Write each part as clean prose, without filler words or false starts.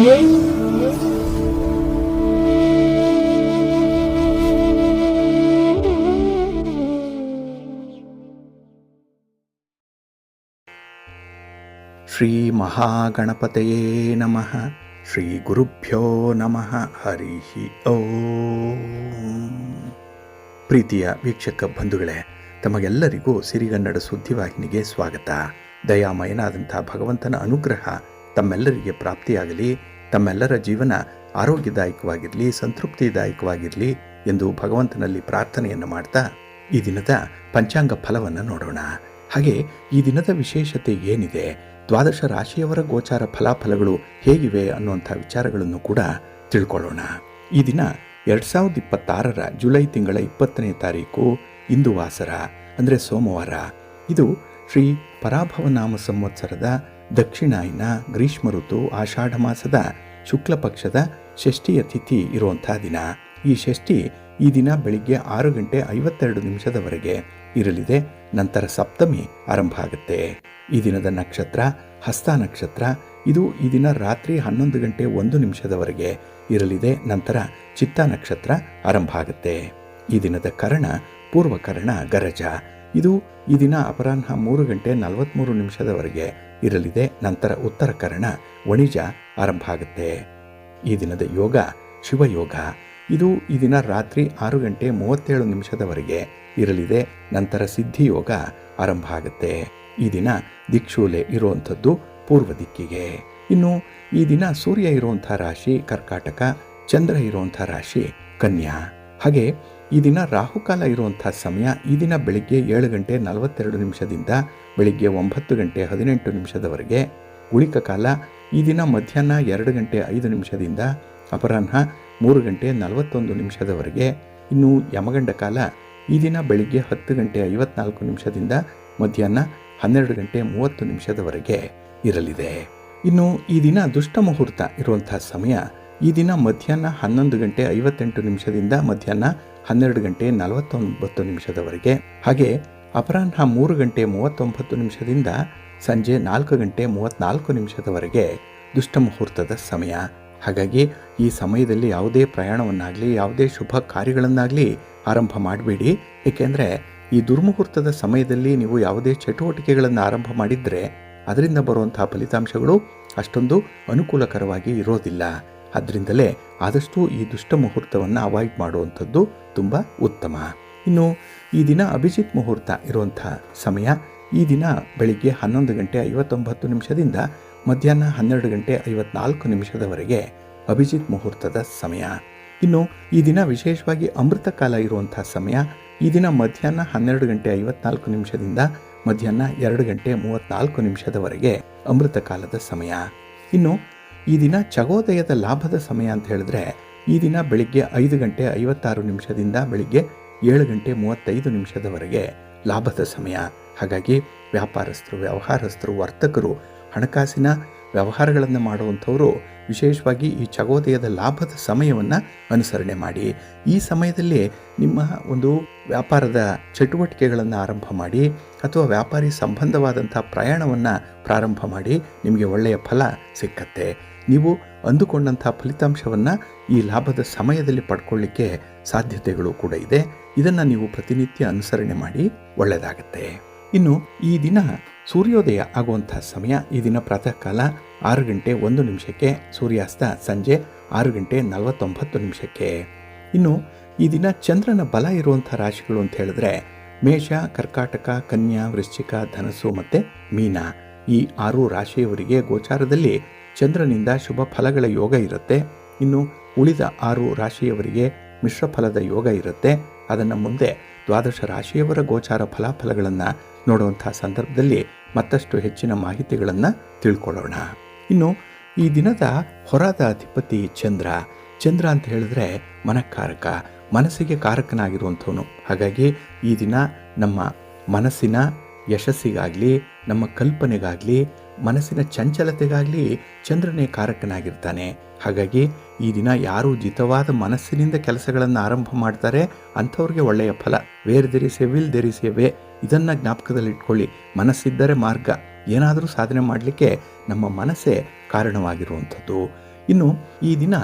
ಶ್ರೀ ಮಹಾಗಣಪತಯೇ ನಮಃ. ಶ್ರೀ ಗುರುಭ್ಯೋ ನಮಃ. ಹರಿ ಓಂ. ಪ್ರೀತಿಯ ವೀಕ್ಷಕ ಬಂಧುಗಳೇ, ತಮಗೆಲ್ಲರಿಗೂ ಸಿರಿಗನ್ನಡ ಸುದ್ದಿವಾಹಿನಿಗೆ ಸ್ವಾಗತ. ದಯಾಮಯನಾದಂಥ ಭಗವಂತನ ಅನುಗ್ರಹ ತಮ್ಮೆಲ್ಲರಿಗೆ ಪ್ರಾಪ್ತಿಯಾಗಲಿ, ತಮ್ಮೆಲ್ಲರ ಜೀವನ ಆರೋಗ್ಯದಾಯಕವಾಗಿರಲಿ, ಸಂತೃಪ್ತಿದಾಯಕವಾಗಿರಲಿ ಎಂದು ಭಗವಂತನಲ್ಲಿ ಪ್ರಾರ್ಥನೆಯನ್ನು ಮಾಡ್ತಾ ಈ ದಿನದ ಪಂಚಾಂಗ ಫಲವನ್ನು ನೋಡೋಣ. ಹಾಗೆ ಈ ದಿನದ ವಿಶೇಷತೆ ಏನಿದೆ, ದ್ವಾದಶ ರಾಶಿಯವರ ಗೋಚಾರ ಫಲಾಫಲಗಳು ಹೇಗಿವೆ ಅನ್ನುವಂಥ ವಿಚಾರಗಳನ್ನು ಕೂಡ ತಿಳ್ಕೊಳ್ಳೋಣ. ಈ ದಿನ 2026 ಜುಲೈ ತಿಂಗಳ 20ನೇ ತಾರೀಕು ಇಂದು ವಾಸರ ಅಂದರೆ ಸೋಮವಾರ. ಇದು ಶ್ರೀ ಪರಾಭವನಾಮ ಸಂವತ್ಸರದ ದಕ್ಷಿಣಾಯನ ಗ್ರೀಷ್ಮ ಋತು ಆಷಾಢ ಮಾಸದ ಶುಕ್ಲ ಪಕ್ಷದ ಷಷ್ಠಿಯ ತಿಥಿ ಇರುವಂಥ ದಿನ. ಈ ಷಷ್ಠಿ ಈ ದಿನ ಬೆಳಿಗ್ಗೆ 6:52 ಇರಲಿದೆ. ನಂತರ ಸಪ್ತಮಿ ಆರಂಭ ಆಗುತ್ತೆ. ಈ ದಿನದ ನಕ್ಷತ್ರ ಹಸ್ತ ನಕ್ಷತ್ರ. ಇದು ಈ ದಿನ ರಾತ್ರಿ 11:01 ಇರಲಿದೆ. ನಂತರ ಚಿತ್ತ ನಕ್ಷತ್ರ ಆರಂಭ ಆಗುತ್ತೆ. ಈ ದಿನದ ಕರ್ಣ ಪೂರ್ವಕರ್ಣ ಗರಜ. ಇದು ಈ ದಿನ ಅಪರಾಹ್ನ 3:43 ಇರಲಿದೆ. ನಂತರ ಉತ್ತರ ಕರ್ಣ ವಣಿಜ ಆರಂಭ ಆಗುತ್ತೆ. ಈ ದಿನದ ಯೋಗ ಶಿವಯೋಗ. ಇದು ಈ ದಿನ ರಾತ್ರಿ 6:37 ಇರಲಿದೆ. ನಂತರ ಸಿದ್ಧಿಯೋಗ ಆರಂಭ ಆಗುತ್ತೆ. ಈ ದಿನ ದಿಕ್ಷೂಲೆ ಇರುವಂಥದ್ದು ಪೂರ್ವ ದಿಕ್ಕಿಗೆ. ಇನ್ನು ಈ ದಿನ ಸೂರ್ಯ ಇರುವಂಥ ರಾಶಿ ಕರ್ಕಾಟಕ, ಚಂದ್ರ ಇರುವಂಥ ರಾಶಿ ಕನ್ಯಾ. ಹಾಗೆ ಈ ದಿನ ರಾಹುಕಾಲ ಇರುವಂಥ ಸಮಯ ಈ ದಿನ ಬೆಳಿಗ್ಗೆ 7:42 ಬೆಳಿಗ್ಗೆ 9:18 ಉಳಿಕ ಕಾಲ ಈ ದಿನ ಮಧ್ಯಾಹ್ನ 2:05 ಅಪರಾಹ್ನ 3:41 ಇನ್ನು ಯಮಗಂಡ ಕಾಲ ಈ ದಿನ ಬೆಳಿಗ್ಗೆ 10:54 ಮಧ್ಯಾಹ್ನ 12:30 ಇರಲಿದೆ. ಇನ್ನು ಈ ದಿನ ದುಷ್ಟ ಮುಹೂರ್ತ ಇರುವಂಥ ಸಮಯ ಈ ದಿನ ಮಧ್ಯಾಹ್ನ 11:58 ಮಧ್ಯಾಹ್ನ 12:49 ಹಾಗೆ ಅಪರಾಹ್ನ 3:39 ಸಂಜೆ 4:34 ದುಷ್ಟ ಮುಹೂರ್ತದ ಸಮಯ. ಹಾಗಾಗಿ ಈ ಸಮಯದಲ್ಲಿ ಯಾವುದೇ ಪ್ರಯಾಣವನ್ನಾಗಲಿ ಯಾವುದೇ ಶುಭ ಕಾರ್ಯಗಳನ್ನಾಗಲಿ ಆರಂಭ ಮಾಡಬೇಡಿ. ಏಕೆಂದರೆ ಈ ದುರ್ಮುಹೂರ್ತದ ಸಮಯದಲ್ಲಿ ನೀವು ಯಾವುದೇ ಚಟುವಟಿಕೆಗಳನ್ನು ಆರಂಭ ಮಾಡಿದರೆ ಅದರಿಂದ ಬರುವಂತಹ ಫಲಿತಾಂಶಗಳು ಅಷ್ಟೊಂದು ಅನುಕೂಲಕರವಾಗಿ ಇರೋದಿಲ್ಲ. ಅದರಿಂದಲೇ ಆದಷ್ಟು ಈ ದುಷ್ಟ ಮುಹೂರ್ತವನ್ನು ಅವಾಯ್ಡ್ ಮಾಡುವಂಥದ್ದು ತುಂಬ ಉತ್ತಮ. ಇನ್ನು ಈ ದಿನ ಅಭಿಜಿತ್ ಮುಹೂರ್ತ ಇರುವಂಥ ಸಮಯ ಈ ದಿನ ಬೆಳಿಗ್ಗೆ 11:59 ಮಧ್ಯಾಹ್ನ 12:54 ಅಭಿಜಿತ್ ಮುಹೂರ್ತದ ಸಮಯ. ಇನ್ನು ಈ ದಿನ ವಿಶೇಷವಾಗಿ ಅಮೃತ ಕಾಲ ಇರುವಂಥ ಸಮಯ ಈ ದಿನ ಮಧ್ಯಾಹ್ನ 12:54 ಮಧ್ಯಾಹ್ನ 2:34 ಅಮೃತ ಕಾಲದ ಸಮಯ. ಇನ್ನು ಈ ದಿನ ಚಗೋದಯದ ಲಾಭದ ಸಮಯ ಅಂತ ಹೇಳಿದ್ರೆ ಈ ದಿನ ಬೆಳಿಗ್ಗೆ 5:56 ಬೆಳಿಗ್ಗೆ 7:35 ಲಾಭದ ಸಮಯ. ಹಾಗಾಗಿ ವ್ಯಾಪಾರಸ್ಥರು, ವ್ಯವಹಾರಸ್ಥರು, ವರ್ತಕರು, ಹಣಕಾಸಿನ ವ್ಯವಹಾರಗಳನ್ನು ಮಾಡುವಂಥವರು ವಿಶೇಷವಾಗಿ ಈ ಚಗೋದಯದ ಲಾಭದ ಸಮಯವನ್ನು ಅನುಸರಣೆ ಮಾಡಿ. ಈ ಸಮಯದಲ್ಲಿ ನಿಮ್ಮ ಒಂದು ವ್ಯಾಪಾರದ ಚಟುವಟಿಕೆಗಳನ್ನು ಆರಂಭ ಮಾಡಿ ಅಥವಾ ವ್ಯಾಪಾರಿ ಸಂಬಂಧವಾದಂಥ ಪ್ರಯಾಣವನ್ನು ಪ್ರಾರಂಭ ಮಾಡಿ. ನಿಮಗೆ ಒಳ್ಳೆಯ ಫಲ ಸಿಕ್ಕತ್ತೆ. ನೀವು ಅಂದುಕೊಂಡಂಥ ಫಲಿತಾಂಶವನ್ನು ಈ ಲಾಭದ ಸಮಯದಲ್ಲಿ ಪಡ್ಕೊಳ್ಳಿಕ್ಕೆ ಸಾಧ್ಯತೆಗಳು ಕೂಡ ಇದೆ. ಇದನ್ನು ನೀವು ಪ್ರತಿನಿತ್ಯ ಅನುಸರಣೆ ಮಾಡಿ ಒಳ್ಳೆಯದಾಗತ್ತೆ. ಇನ್ನು ಈ ದಿನ ಸೂರ್ಯೋದಯ ಆಗುವಂಥ ಸಮಯ ಈ ದಿನ ಪ್ರಾತಃ ಕಾಲ 6:01 ಸೂರ್ಯಾಸ್ತ ಸಂಜೆ 6:49. ಇನ್ನು ಈ ದಿನ ಚಂದ್ರನ ಬಲ ಇರುವಂಥ ರಾಶಿಗಳು ಅಂತ ಹೇಳಿದ್ರೆ ಮೇಷ, ಕರ್ಕಾಟಕ, ಕನ್ಯಾ, ವೃಶ್ಚಿಕ, ಧನಸ್ಸು ಮತ್ತು ಮೀನ. ಈ 6 ರಾಶಿಯವರಿಗೆ ಗೋಚಾರದಲ್ಲಿ ಚಂದ್ರನಿಂದ ಶುಭ ಫಲಗಳ ಯೋಗ ಇರುತ್ತೆ. ಇನ್ನು ಉಳಿದ 6 ರಾಶಿಯವರಿಗೆ ಮಿಶ್ರ ಫಲದ ಯೋಗ ಇರುತ್ತೆ. ಅದನ್ನು ಮುಂದೆ ದ್ವಾದಶ ರಾಶಿಯವರ ಗೋಚಾರ ಫಲಾಫಲಗಳನ್ನು ನೋಡುವಂಥ ಸಂದರ್ಭದಲ್ಲಿ ಮತ್ತಷ್ಟು ಹೆಚ್ಚಿನ ಮಾಹಿತಿಗಳನ್ನು ತಿಳ್ಕೊಳ್ಳೋಣ. ಇನ್ನು ಈ ದಿನದ ಹೊರದ ಅಧಿಪತಿ ಚಂದ್ರ. ಚಂದ್ರ ಅಂತ ಹೇಳಿದ್ರೆ ಮನಃಕಾರಕ, ಮನಸ್ಸಿಗೆ ಕಾರಕನಾಗಿರುವಂಥವನು. ಹಾಗಾಗಿ ಈ ದಿನ ನಮ್ಮ ಮನಸ್ಸಿನ ಯಶಸ್ಸಿಗಾಗಲಿ, ನಮ್ಮ ಕಲ್ಪನೆಗಾಗಲಿ, ಮನಸ್ಸಿನ ಚಂಚಲತೆಗಾಗಲಿ ಚಂದ್ರನೇ ಕಾರಕನಾಗಿರ್ತಾನೆ. ಹಾಗಾಗಿ ಈ ದಿನ ಯಾರು ಜಿತವಾದ ಮನಸ್ಸಿನಿಂದ ಕೆಲಸಗಳನ್ನು ಆರಂಭ ಮಾಡ್ತಾರೆ ಅಂಥವ್ರಿಗೆ ಒಳ್ಳೆಯ ಫಲ. Where there is A will there is A way. ಇದನ್ನು ಜ್ಞಾಪಕದಲ್ಲಿಟ್ಕೊಳ್ಳಿ. ಮನಸ್ಸಿದ್ದರೆ ಮಾರ್ಗ, ಏನಾದರೂ ಸಾಧನೆ ಮಾಡಲಿಕ್ಕೆ ನಮ್ಮ ಮನಸ್ಸೇ ಕಾರಣವಾಗಿರುವಂಥದ್ದು. ಇನ್ನು ಈ ದಿನ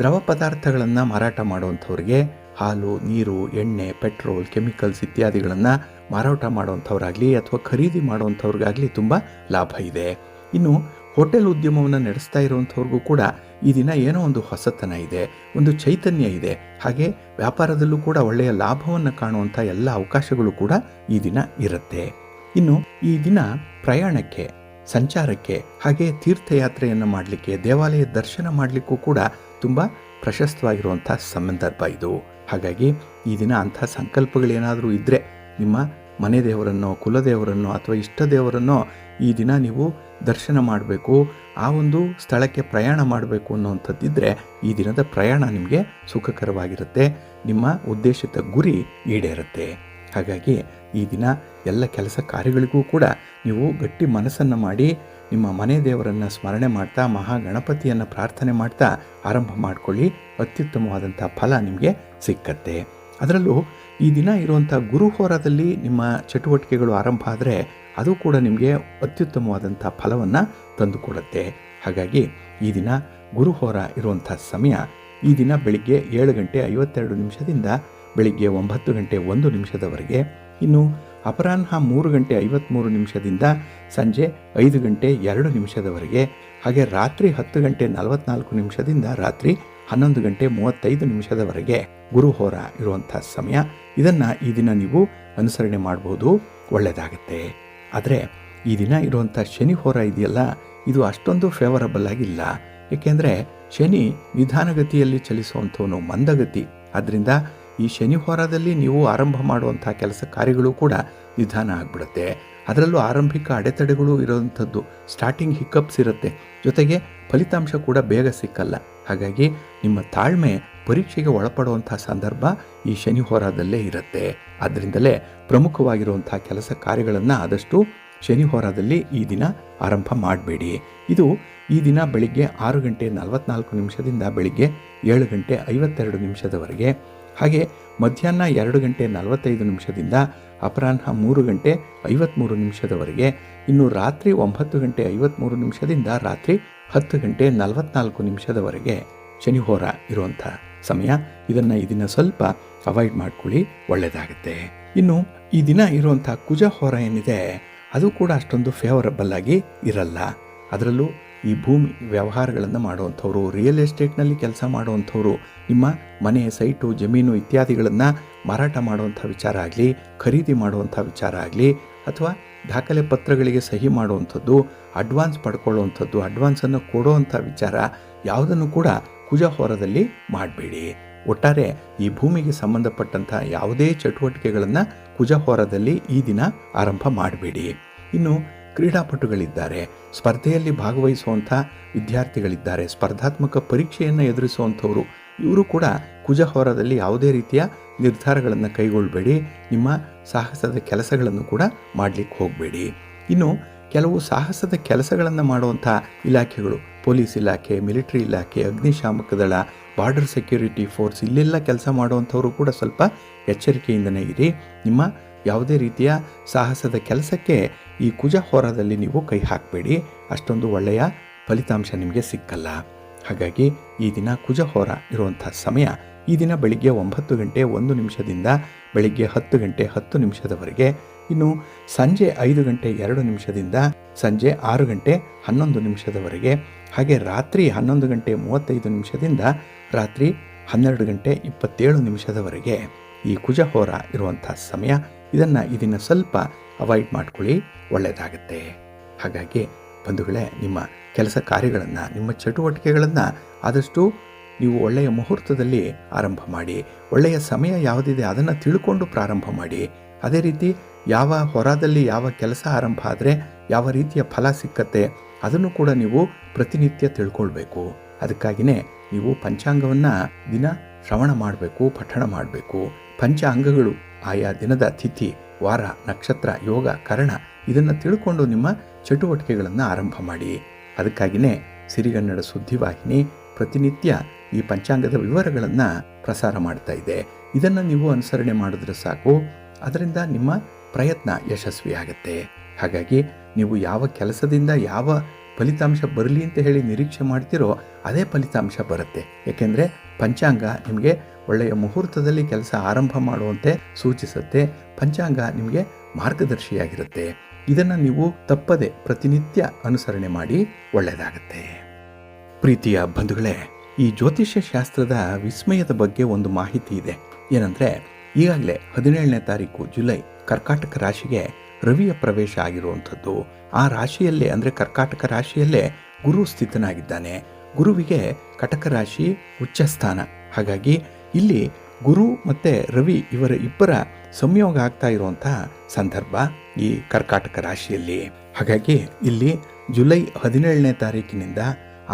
ದ್ರವ ಪದಾರ್ಥಗಳನ್ನು ಮಾರಾಟ ಮಾಡುವಂಥವ್ರಿಗೆ ಹಾಲು, ನೀರು, ಎಣ್ಣೆ, ಪೆಟ್ರೋಲ್, ಕೆಮಿಕಲ್ಸ್ ಇತ್ಯಾದಿಗಳನ್ನು ಮಾರಾಟ ಮಾಡುವಂಥವ್ರಾಗಲಿ ಅಥವಾ ಖರೀದಿ ಮಾಡುವಂಥವ್ರಿಗಾಗಲಿ ತುಂಬ ಲಾಭ ಇದೆ. ಇನ್ನು ಹೋಟೆಲ್ ಉದ್ಯಮವನ್ನು ನಡೆಸ್ತಾ ಇರುವಂಥವ್ರಿಗೂ ಕೂಡ ಈ ದಿನ ಏನೋ ಒಂದು ಹೊಸತನ ಇದೆ, ಒಂದು ಚೈತನ್ಯ ಇದೆ. ಹಾಗೆ ವ್ಯಾಪಾರದಲ್ಲೂ ಕೂಡ ಒಳ್ಳೆಯ ಲಾಭವನ್ನು ಕಾಣುವಂಥ ಎಲ್ಲ ಅವಕಾಶಗಳು ಕೂಡ ಈ ದಿನ ಇರುತ್ತೆ. ಇನ್ನು ಈ ದಿನ ಪ್ರಯಾಣಕ್ಕೆ, ಸಂಚಾರಕ್ಕೆ, ಹಾಗೆ ತೀರ್ಥಯಾತ್ರೆಯನ್ನು ಮಾಡಲಿಕ್ಕೆ, ದೇವಾಲಯ ದರ್ಶನ ಮಾಡಲಿಕ್ಕೂ ಕೂಡ ತುಂಬ ಪ್ರಶಸ್ತವಾಗಿರುವಂಥ ಸಂದರ್ಭ ಇದು. ಹಾಗಾಗಿ ಈ ದಿನ ಅಂಥ ಸಂಕಲ್ಪಗಳೇನಾದರೂ ಇದ್ದರೆ, ನಿಮ್ಮ ಮನೆ ದೇವರನ್ನೋ, ಕುಲದೇವರನ್ನೋ ಅಥವಾ ಇಷ್ಟ ದೇವರನ್ನೋ ಈ ದಿನ ನೀವು ದರ್ಶನ ಮಾಡಬೇಕು, ಆ ಒಂದು ಸ್ಥಳಕ್ಕೆ ಪ್ರಯಾಣ ಮಾಡಬೇಕು ಅನ್ನೋವಂಥದ್ದಿದ್ದರೆ ಈ ದಿನದ ಪ್ರಯಾಣ ನಿಮಗೆ ಸುಖಕರವಾಗಿರುತ್ತೆ, ನಿಮ್ಮ ಉದ್ದೇಶಿತ ಗುರಿ ಈಡೇರುತ್ತೆ. ಹಾಗಾಗಿ ಈ ದಿನ ಎಲ್ಲ ಕೆಲಸ ಕಾರ್ಯಗಳಿಗೂ ಕೂಡ ನೀವು ಗಟ್ಟಿ ಮನಸ್ಸನ್ನು ಮಾಡಿ ನಿಮ್ಮ ಮನೆ ದೇವರನ್ನು ಸ್ಮರಣೆ ಮಾಡ್ತಾ, ಮಹಾಗಣಪತಿಯನ್ನು ಪ್ರಾರ್ಥನೆ ಮಾಡ್ತಾ ಆರಂಭ ಮಾಡಿಕೊಳ್ಳಿ. ಅತ್ಯುತ್ತಮವಾದಂಥ ಫಲ ನಿಮಗೆ ಸಿಕ್ಕತ್ತೆ. ಅದರಲ್ಲೂ ಈ ದಿನ ಇರುವಂಥ ಗುರುಹೋರದಲ್ಲಿ ನಿಮ್ಮ ಚಟುವಟಿಕೆಗಳು ಆರಂಭ ಆದರೆ ಅದು ಕೂಡ ನಿಮಗೆ ಅತ್ಯುತ್ತಮವಾದಂಥ ಫಲವನ್ನು ತಂದುಕೊಡುತ್ತೆ. ಹಾಗಾಗಿ ಈ ದಿನ ಗುರುಹೋರ ಇರುವಂಥ ಸಮಯ ಈ ದಿನ ಬೆಳಿಗ್ಗೆ 7:52 ಬೆಳಿಗ್ಗೆ 9:01 ಇನ್ನು ಅಪರಾಹ್ನ 3:53 ಸಂಜೆ 5:02 ಹಾಗೆ ರಾತ್ರಿ 10:44 ರಾತ್ರಿ 11:35 ಗುರುಹೋರ ಇರುವಂಥ ಸಮಯ. ಇದನ್ನು ಈ ದಿನ ನೀವು ಅನುಸರಣೆ ಮಾಡ್ಬೋದು, ಒಳ್ಳೆಯದಾಗುತ್ತೆ. ಆದರೆ ಈ ದಿನ ಇರುವಂಥ ಶನಿ ಹೋರ ಇದೆಯಲ್ಲ, ಇದು ಅಷ್ಟೊಂದು ಫೇವರಬಲ್ ಆಗಿಲ್ಲ. ಏಕೆಂದರೆ ಶನಿ ನಿಧಾನಗತಿಯಲ್ಲಿ ಚಲಿಸುವಂಥವನು, ಮಂದಗತಿ. ಆದ್ದರಿಂದ ಈ ಶನಿ ಹೋರಾದಲ್ಲಿ ನೀವು ಆರಂಭ ಮಾಡುವಂಥ ಕೆಲಸ ಕಾರ್ಯಗಳು ಕೂಡ ನಿಧಾನ ಆಗಿಬಿಡುತ್ತೆ. ಅದರಲ್ಲೂ ಆರಂಭಿಕ ಅಡೆತಡೆಗಳು ಇರೋವಂಥದ್ದು, ಸ್ಟಾರ್ಟಿಂಗ್ ಹಿಕ್ಕಪ್ಸ್ ಇರುತ್ತೆ, ಜೊತೆಗೆ ಫಲಿತಾಂಶ ಕೂಡ ಬೇಗ ಸಿಕ್ಕಲ್ಲ. ಹಾಗಾಗಿ ನಿಮ್ಮ ತಾಳ್ಮೆ ಪರೀಕ್ಷೆಗೆ ಒಳಪಡುವಂಥ ಸಂದರ್ಭ ಈ ಶನಿ ಹೋರಾದಲ್ಲೇ ಇರುತ್ತೆ. ಆದ್ದರಿಂದಲೇ ಪ್ರಮುಖವಾಗಿರುವಂಥ ಕೆಲಸ ಕಾರ್ಯಗಳನ್ನು ಆದಷ್ಟು ಶನಿ ಹೋರಾದಲ್ಲಿ ಈ ದಿನ ಆರಂಭ ಮಾಡಬೇಡಿ. ಇದು ಈ ದಿನ ಬೆಳಿಗ್ಗೆ 6:44 ಬೆಳಿಗ್ಗೆ 7:52 ಹಾಗೆ ಮಧ್ಯಾಹ್ನ 2:45 ಅಪರಾಹ್ನ 3:53 ಇನ್ನು ರಾತ್ರಿ 9:53 ರಾತ್ರಿ 10:44 ಶನಿ ಹೋರ ಇರುವಂಥ ಸಮಯ. ಇದನ್ನು ಈ ದಿನ ಸ್ವಲ್ಪ ಅವಾಯ್ಡ್ ಮಾಡ್ಕೊಳ್ಳಿ, ಒಳ್ಳೆಯದಾಗುತ್ತೆ. ಇನ್ನು ಈ ದಿನ ಇರುವಂಥ ಕುಜ ಹೋರ ಏನಿದೆ ಅದು ಕೂಡ ಅಷ್ಟೊಂದು ಫೇವರಬಲ್ ಆಗಿ ಇರಲ್ಲ. ಅದರಲ್ಲೂ ಈ ಭೂಮಿ ವ್ಯವಹಾರಗಳನ್ನು ಮಾಡುವಂಥವ್ರು, ರಿಯಲ್ ಎಸ್ಟೇಟ್ನಲ್ಲಿ ಕೆಲಸ ಮಾಡುವಂಥವ್ರು, ನಿಮ್ಮ ಮನೆ, ಸೈಟು, ಜಮೀನು ಇತ್ಯಾದಿಗಳನ್ನು ಮಾರಾಟ ಮಾಡುವಂಥ ವಿಚಾರ ಆಗಲಿ, ಖರೀದಿ ಮಾಡುವಂಥ ವಿಚಾರ ಆಗಲಿ, ಅಥವಾ ದಾಖಲೆ ಪತ್ರಗಳಿಗೆ ಸಹಿ ಮಾಡುವಂಥದ್ದು, ಅಡ್ವಾನ್ಸ್ ಪಡ್ಕೊಳ್ಳುವಂಥದ್ದು, ಅಡ್ವಾನ್ಸನ್ನು ಕೊಡುವಂಥ ವಿಚಾರ ಯಾವುದನ್ನು ಕೂಡ ಕುಜ ಹೋರದಲ್ಲಿ ಮಾಡಬೇಡಿ. ಒಟ್ಟಾರೆ ಈ ಭೂಮಿಗೆ ಸಂಬಂಧಪಟ್ಟಂಥ ಯಾವುದೇ ಚಟುವಟಿಕೆಗಳನ್ನು ಕುಜ ಹೋರದಲ್ಲಿ ಈ ದಿನ ಆರಂಭ ಮಾಡಬೇಡಿ. ಇನ್ನು ಕ್ರೀಡಾಪಟುಗಳಿದ್ದಾರೆ, ಸ್ಪರ್ಧೆಯಲ್ಲಿ ಭಾಗವಹಿಸುವಂಥ ವಿದ್ಯಾರ್ಥಿಗಳಿದ್ದಾರೆ, ಸ್ಪರ್ಧಾತ್ಮಕ ಪರೀಕ್ಷೆಯನ್ನು ಎದುರಿಸುವಂಥವರು, ಇವರು ಕೂಡ ಕುಜ ಹೋರದಲ್ಲಿ ಯಾವುದೇ ರೀತಿಯ ನಿರ್ಧಾರಗಳನ್ನು ಕೈಗೊಳ್ಳಬೇಡಿ. ನಿಮ್ಮ ಸಾಹಸದ ಕೆಲಸಗಳನ್ನು ಕೂಡ ಮಾಡಲಿಕ್ಕೆ ಹೋಗಬೇಡಿ. ಇನ್ನು ಕೆಲವು ಸಾಹಸದ ಕೆಲಸಗಳನ್ನು ಮಾಡುವಂಥ ಇಲಾಖೆಗಳು, ಪೊಲೀಸ್ ಇಲಾಖೆ, ಮಿಲಿಟರಿ ಇಲಾಖೆ, ಅಗ್ನಿಶಾಮಕ ದಳ, ಬಾರ್ಡರ್ ಸೆಕ್ಯೂರಿಟಿ ಫೋರ್ಸ್, ಇಲ್ಲೆಲ್ಲ ಕೆಲಸ ಮಾಡುವಂಥವರು ಕೂಡ ಸ್ವಲ್ಪ ಎಚ್ಚರಿಕೆಯಿಂದನೇ ಇರಿ. ನಿಮ್ಮ ಯಾವುದೇ ರೀತಿಯ ಸಾಹಸದ ಕೆಲಸಕ್ಕೆ ಈ ಕುಜ ಹೋರಾದಲ್ಲಿ ನೀವು ಕೈ ಹಾಕಬೇಡಿ, ಅಷ್ಟೊಂದು ಒಳ್ಳೆಯ ಫಲಿತಾಂಶ ನಿಮಗೆ ಸಿಕ್ಕಲ್ಲ. ಹಾಗಾಗಿ ಈ ದಿನ ಕುಜ ಹೋರ ಇರುವಂಥ ಸಮಯ ಈ ದಿನ ಬೆಳಿಗ್ಗೆ 9:01 ಬೆಳಿಗ್ಗೆ 10:10 ಇನ್ನು ಸಂಜೆ 5:02 ಸಂಜೆ 6:11 ಹಾಗೆ ರಾತ್ರಿ 11:35 ರಾತ್ರಿ 12:27 ಈ ಕುಜ ಹೋರ ಇರುವಂಥ ಸಮಯ. ಇದನ್ನು ಈ ದಿನ ಸ್ವಲ್ಪ ಅವಾಯ್ಡ್ ಮಾಡ್ಕೊಳ್ಳಿ, ಒಳ್ಳೆಯದಾಗುತ್ತೆ. ಹಾಗಾಗಿ ಬಂಧುಗಳೇ, ನಿಮ್ಮ ಕೆಲಸ ಕಾರ್ಯಗಳನ್ನು, ನಿಮ್ಮ ಚಟುವಟಿಕೆಗಳನ್ನು ಆದಷ್ಟು ನೀವು ಒಳ್ಳೆಯ ಮುಹೂರ್ತದಲ್ಲಿ ಆರಂಭ ಮಾಡಿ. ಒಳ್ಳೆಯ ಸಮಯ ಯಾವುದಿದೆ ಅದನ್ನು ತಿಳ್ಕೊಂಡು ಪ್ರಾರಂಭ ಮಾಡಿ. ಅದೇ ರೀತಿ ಯಾವ ಹೊರದಲ್ಲಿ ಯಾವ ಕೆಲಸ ಆರಂಭ ಆದರೆ ಯಾವ ರೀತಿಯ ಫಲ ಸಿಕ್ಕತ್ತೆ ಅದನ್ನು ಕೂಡ ನೀವು ಪ್ರತಿನಿತ್ಯ ತಿಳ್ಕೊಳ್ಬೇಕು. ಅದಕ್ಕಾಗಿಯೇ ನೀವು ಪಂಚಾಂಗವನ್ನು ದಿನ ಶ್ರವಣ ಮಾಡಬೇಕು, ಪಠಣ ಮಾಡಬೇಕು. ಪಂಚ ಅಂಗಗಳು, ಆಯಾ ದಿನದ ತಿಥಿ, ವಾರ, ನಕ್ಷತ್ರ, ಯೋಗ, ಕರಣ ಇದನ್ನು ತಿಳ್ಕೊಂಡು ನಿಮ್ಮ ಚಟುವಟಿಕೆಗಳನ್ನು ಆರಂಭ ಮಾಡಿ. ಅದಕ್ಕಾಗಿಯೇ ಸಿರಿಗನ್ನಡ ಸುದ್ದಿವಾಹಿನಿ ಪ್ರತಿನಿತ್ಯ ಈ ಪಂಚಾಂಗದ ವಿವರಗಳನ್ನು ಪ್ರಸಾರ ಮಾಡ್ತಾ ಇದೆ. ಇದನ್ನು ನೀವು ಅನುಸರಣೆ ಮಾಡಿದ್ರೆ ಸಾಕು, ಅದರಿಂದ ನಿಮ್ಮ ಪ್ರಯತ್ನ ಯಶಸ್ವಿಯಾಗುತ್ತೆ. ಹಾಗಾಗಿ ನೀವು ಯಾವ ಕೆಲಸದಿಂದ ಯಾವ ಫಲಿತಾಂಶ ಬರಲಿ ಅಂತ ಹೇಳಿ ನಿರೀಕ್ಷೆ ಮಾಡ್ತೀರೋ ಅದೇ ಫಲಿತಾಂಶ ಬರುತ್ತೆ. ಏಕೆಂದರೆ ಪಂಚಾಂಗ ನಿಮಗೆ ಒಳ್ಳೆಯ ಮುಹೂರ್ತದಲ್ಲಿ ಕೆಲಸ ಆರಂಭ ಮಾಡುವಂತೆ ಸೂಚಿಸುತ್ತೆ. ಪಂಚಾಂಗ ನಿಮಗೆ ಮಾರ್ಗದರ್ಶಿಯಾಗಿರುತ್ತೆ. ಇದನ್ನು ನೀವು ತಪ್ಪದೆ ಪ್ರತಿನಿತ್ಯ ಅನುಸರಣೆ ಮಾಡಿ ಒಳ್ಳೆಯದಾಗತ್ತೆ. ಪ್ರೀತಿಯ ಬಂಧುಗಳೇ, ಈ ಜ್ಯೋತಿಷ್ಯ ಶಾಸ್ತ್ರದ ವಿಸ್ಮಯದ ಬಗ್ಗೆ ಒಂದು ಮಾಹಿತಿ ಇದೆ. ಏನಂದರೆ, ಈಗಾಗಲೇ 17ನೇ ತಾರೀಕು ಜುಲೈ ಕರ್ಕಾಟಕ ರಾಶಿಗೆ ರವಿಯ ಪ್ರವೇಶ ಆಗಿರುವಂಥದ್ದು. ಆ ರಾಶಿಯಲ್ಲೇ ಅಂದರೆ ಕರ್ಕಾಟಕ ರಾಶಿಯಲ್ಲೇ ಗುರು ಸ್ಥಿತನಾಗಿದ್ದಾನೆ. ಗುರುವಿಗೆ ಕಟಕ ರಾಶಿ ಉಚ್ಚ ಸ್ಥಾನ. ಹಾಗಾಗಿ ಇಲ್ಲಿ ಗುರು ಮತ್ತು ರವಿ ಇವರ ಇಬ್ಬರ ಸಂಯೋಗ ಆಗ್ತಾ ಇರುವಂತಹ ಸಂದರ್ಭ ಈ ಕರ್ಕಾಟಕ ರಾಶಿಯಲ್ಲಿ. ಹಾಗಾಗಿ ಇಲ್ಲಿ ಜುಲೈ 17ನೇ ತಾರೀಕಿನಿಂದ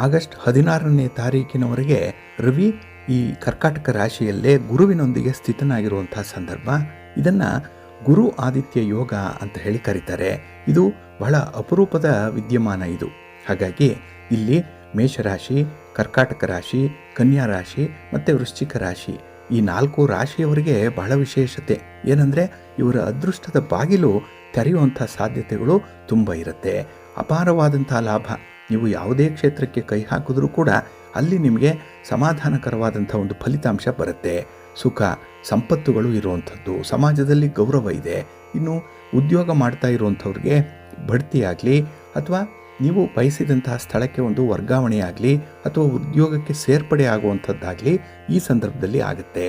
ಆಗಸ್ಟ್ 16ನೇ ತಾರೀಕಿನವರೆಗೆ ರವಿ ಈ ಕರ್ಕಾಟಕ ರಾಶಿಯಲ್ಲೇ ಗುರುವಿನೊಂದಿಗೆ ಸ್ಥಿತನಾಗಿರುವಂತಹ ಸಂದರ್ಭ. ಇದನ್ನು ಗುರು ಆದಿತ್ಯ ಯೋಗ ಅಂತ ಹೇಳಿ ಕರೀತಾರೆ. ಇದು ಬಹಳ ಅಪರೂಪದ ವಿದ್ಯಮಾನ ಇದು. ಹಾಗಾಗಿ ಇಲ್ಲಿ ಮೇಷರಾಶಿ, ಕರ್ಕಾಟಕ ರಾಶಿ, ಕನ್ಯಾ ರಾಶಿ ಮತ್ತು ವೃಶ್ಚಿಕ ರಾಶಿ ಈ 4 ರಾಶಿಯವರಿಗೆ ಬಹಳ ವಿಶೇಷತೆ ಏನಂದರೆ, ಇವರ ಅದೃಷ್ಟದ ಬಾಗಿಲು ತೆರೆಯುವಂಥ ಸಾಧ್ಯತೆಗಳು ತುಂಬ ಇರುತ್ತೆ. ಅಪಾರವಾದಂಥ ಲಾಭ. ನೀವು ಯಾವುದೇ ಕ್ಷೇತ್ರಕ್ಕೆ ಕೈ ಹಾಕಿದ್ರೂ ಕೂಡ ಅಲ್ಲಿ ನಿಮಗೆ ಸಮಾಧಾನಕರವಾದಂಥ ಒಂದು ಫಲಿತಾಂಶ ಬರುತ್ತೆ. ಸುಖ ಸಂಪತ್ತುಗಳು ಇರುವಂಥದ್ದು, ಸಮಾಜದಲ್ಲಿ ಗೌರವ ಇದೆ. ಇನ್ನು ಉದ್ಯೋಗ ಮಾಡ್ತಾ ಇರುವಂಥವ್ರಿಗೆ ಬಡ್ತಿಯಾಗಲಿ ಅಥವಾ ನೀವು ಬಯಸಿದಂತಹ ಸ್ಥಳಕ್ಕೆ ಒಂದು ವರ್ಗಾವಣೆಯಾಗಲಿ ಅಥವಾ ಉದ್ಯೋಗಕ್ಕೆ ಸೇರ್ಪಡೆ ಆಗುವಂಥದ್ದಾಗಲಿ ಈ ಸಂದರ್ಭದಲ್ಲಿ ಆಗುತ್ತೆ.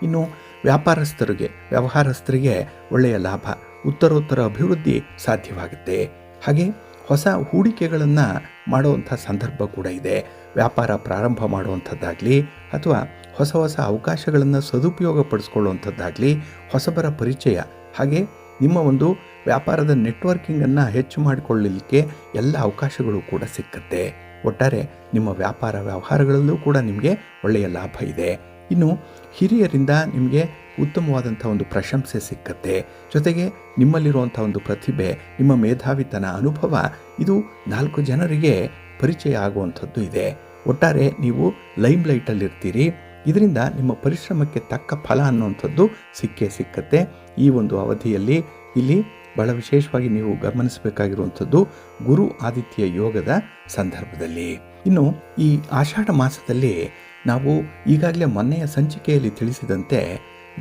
ಇನ್ನು ವ್ಯವಹಾರಸ್ಥರಿಗೆ ಒಳ್ಳೆಯ ಲಾಭ, ಉತ್ತರೋತ್ತರ ಅಭಿವೃದ್ಧಿ ಸಾಧ್ಯವಾಗುತ್ತೆ. ಹಾಗೆ ಹೊಸ ಹೂಡಿಕೆಗಳನ್ನು ಮಾಡುವಂಥ ಸಂದರ್ಭ ಕೂಡ ಇದೆ. ವ್ಯಾಪಾರ ಪ್ರಾರಂಭ ಮಾಡುವಂಥದ್ದಾಗಲಿ ಅಥವಾ ಹೊಸ ಅವಕಾಶಗಳನ್ನು ಸದುಪಯೋಗ ಪಡಿಸ್ಕೊಳ್ಳುವಂಥದ್ದಾಗಲಿ, ಹೊಸಬರ ಪರಿಚಯ, ಹಾಗೆ ನಿಮ್ಮ ಒಂದು ವ್ಯಾಪಾರದ ನೆಟ್ವರ್ಕಿಂಗನ್ನು ಹೆಚ್ಚು ಮಾಡಿಕೊಳ್ಳಲಿಕ್ಕೆ ಎಲ್ಲ ಅವಕಾಶಗಳು ಕೂಡ ಸಿಕ್ಕತ್ತೆ. ಒಟ್ಟಾರೆ ನಿಮ್ಮ ವ್ಯಾಪಾರ ವ್ಯವಹಾರಗಳಲ್ಲೂ ಕೂಡ ನಿಮಗೆ ಒಳ್ಳೆಯ ಲಾಭ ಇದೆ. ಇನ್ನು ಹಿರಿಯರಿಂದ ನಿಮಗೆ ಉತ್ತಮವಾದಂಥ ಒಂದು ಪ್ರಶಂಸೆ ಸಿಕ್ಕತ್ತೆ. ಜೊತೆಗೆ ನಿಮ್ಮಲ್ಲಿರುವಂಥ ಒಂದು ಪ್ರತಿಭೆ, ನಿಮ್ಮ ಮೇಧಾವಿತನ, ಅನುಭವ ಇದು 4 ಜನರಿಗೆ ಪರಿಚಯ ಆಗುವಂಥದ್ದು ಇದೆ. ಒಟ್ಟಾರೆ ನೀವು ಲೈಮ್ ಲೈಟಲ್ಲಿರ್ತೀರಿ. ಇದರಿಂದ ನಿಮ್ಮ ಪರಿಶ್ರಮಕ್ಕೆ ತಕ್ಕ ಫಲ ಅನ್ನುವಂಥದ್ದು ಸಿಕ್ಕತ್ತೆ. ಈ ಒಂದು ಅವಧಿಯಲ್ಲಿ ಇಲ್ಲಿ ಬಹಳ ವಿಶೇಷವಾಗಿ ನೀವು ಗಮನಿಸಬೇಕಾಗಿರುವಂಥದ್ದು ಗುರು ಆದಿತ್ಯ ಯೋಗದ ಸಂದರ್ಭದಲ್ಲಿ. ಇನ್ನು ಈ ಆಷಾಢ ಮಾಸದಲ್ಲಿ ನಾವು ಈಗಾಗಲೇ ಮೊನ್ನೆಯ ಸಂಚಿಕೆಯಲ್ಲಿ ತಿಳಿಸಿದಂತೆ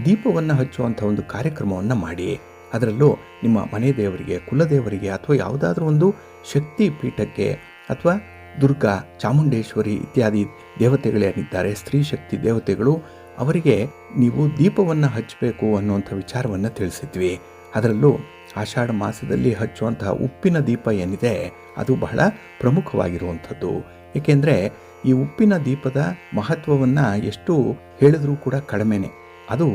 ದೀಪವನ್ನು ಹಚ್ಚುವಂಥ ಒಂದು ಕಾರ್ಯಕ್ರಮವನ್ನು ಮಾಡಿ, ಅದರಲ್ಲೂ ನಿಮ್ಮ ಮನೆ ದೇವರಿಗೆ, ಕುಲದೇವರಿಗೆ ಅಥವಾ ಯಾವುದಾದ್ರೂ ಒಂದು ಶಕ್ತಿ ಪೀಠಕ್ಕೆ ಅಥವಾ ದುರ್ಗಾ, ಚಾಮುಂಡೇಶ್ವರಿ ಇತ್ಯಾದಿ ದೇವತೆಗಳೇನಿದ್ದಾರೆ, ಸ್ತ್ರೀ ಶಕ್ತಿ ದೇವತೆಗಳು, ಅವರಿಗೆ ನೀವು ದೀಪವನ್ನು ಹಚ್ಚಬೇಕು ಅನ್ನುವಂಥ ವಿಚಾರವನ್ನು ತಿಳಿಸಿದ್ವಿ. ಅದರಲ್ಲೂ ಆಷಾಢ ಮಾಸದಲ್ಲಿ ಹಚ್ಚುವಂತಹ ಉಪ್ಪಿನ ದೀಪ ಏನಿದೆ ಅದು ಬಹಳ ಪ್ರಮುಖವಾಗಿರುವಂಥದ್ದು. ಏಕೆಂದರೆ ಈ ಉಪ್ಪಿನ ದೀಪದ ಮಹತ್ವವನ್ನು ಎಷ್ಟು ಹೇಳಿದ್ರೂ ಕೂಡ ಕಡಿಮೆನೆ. ಅದು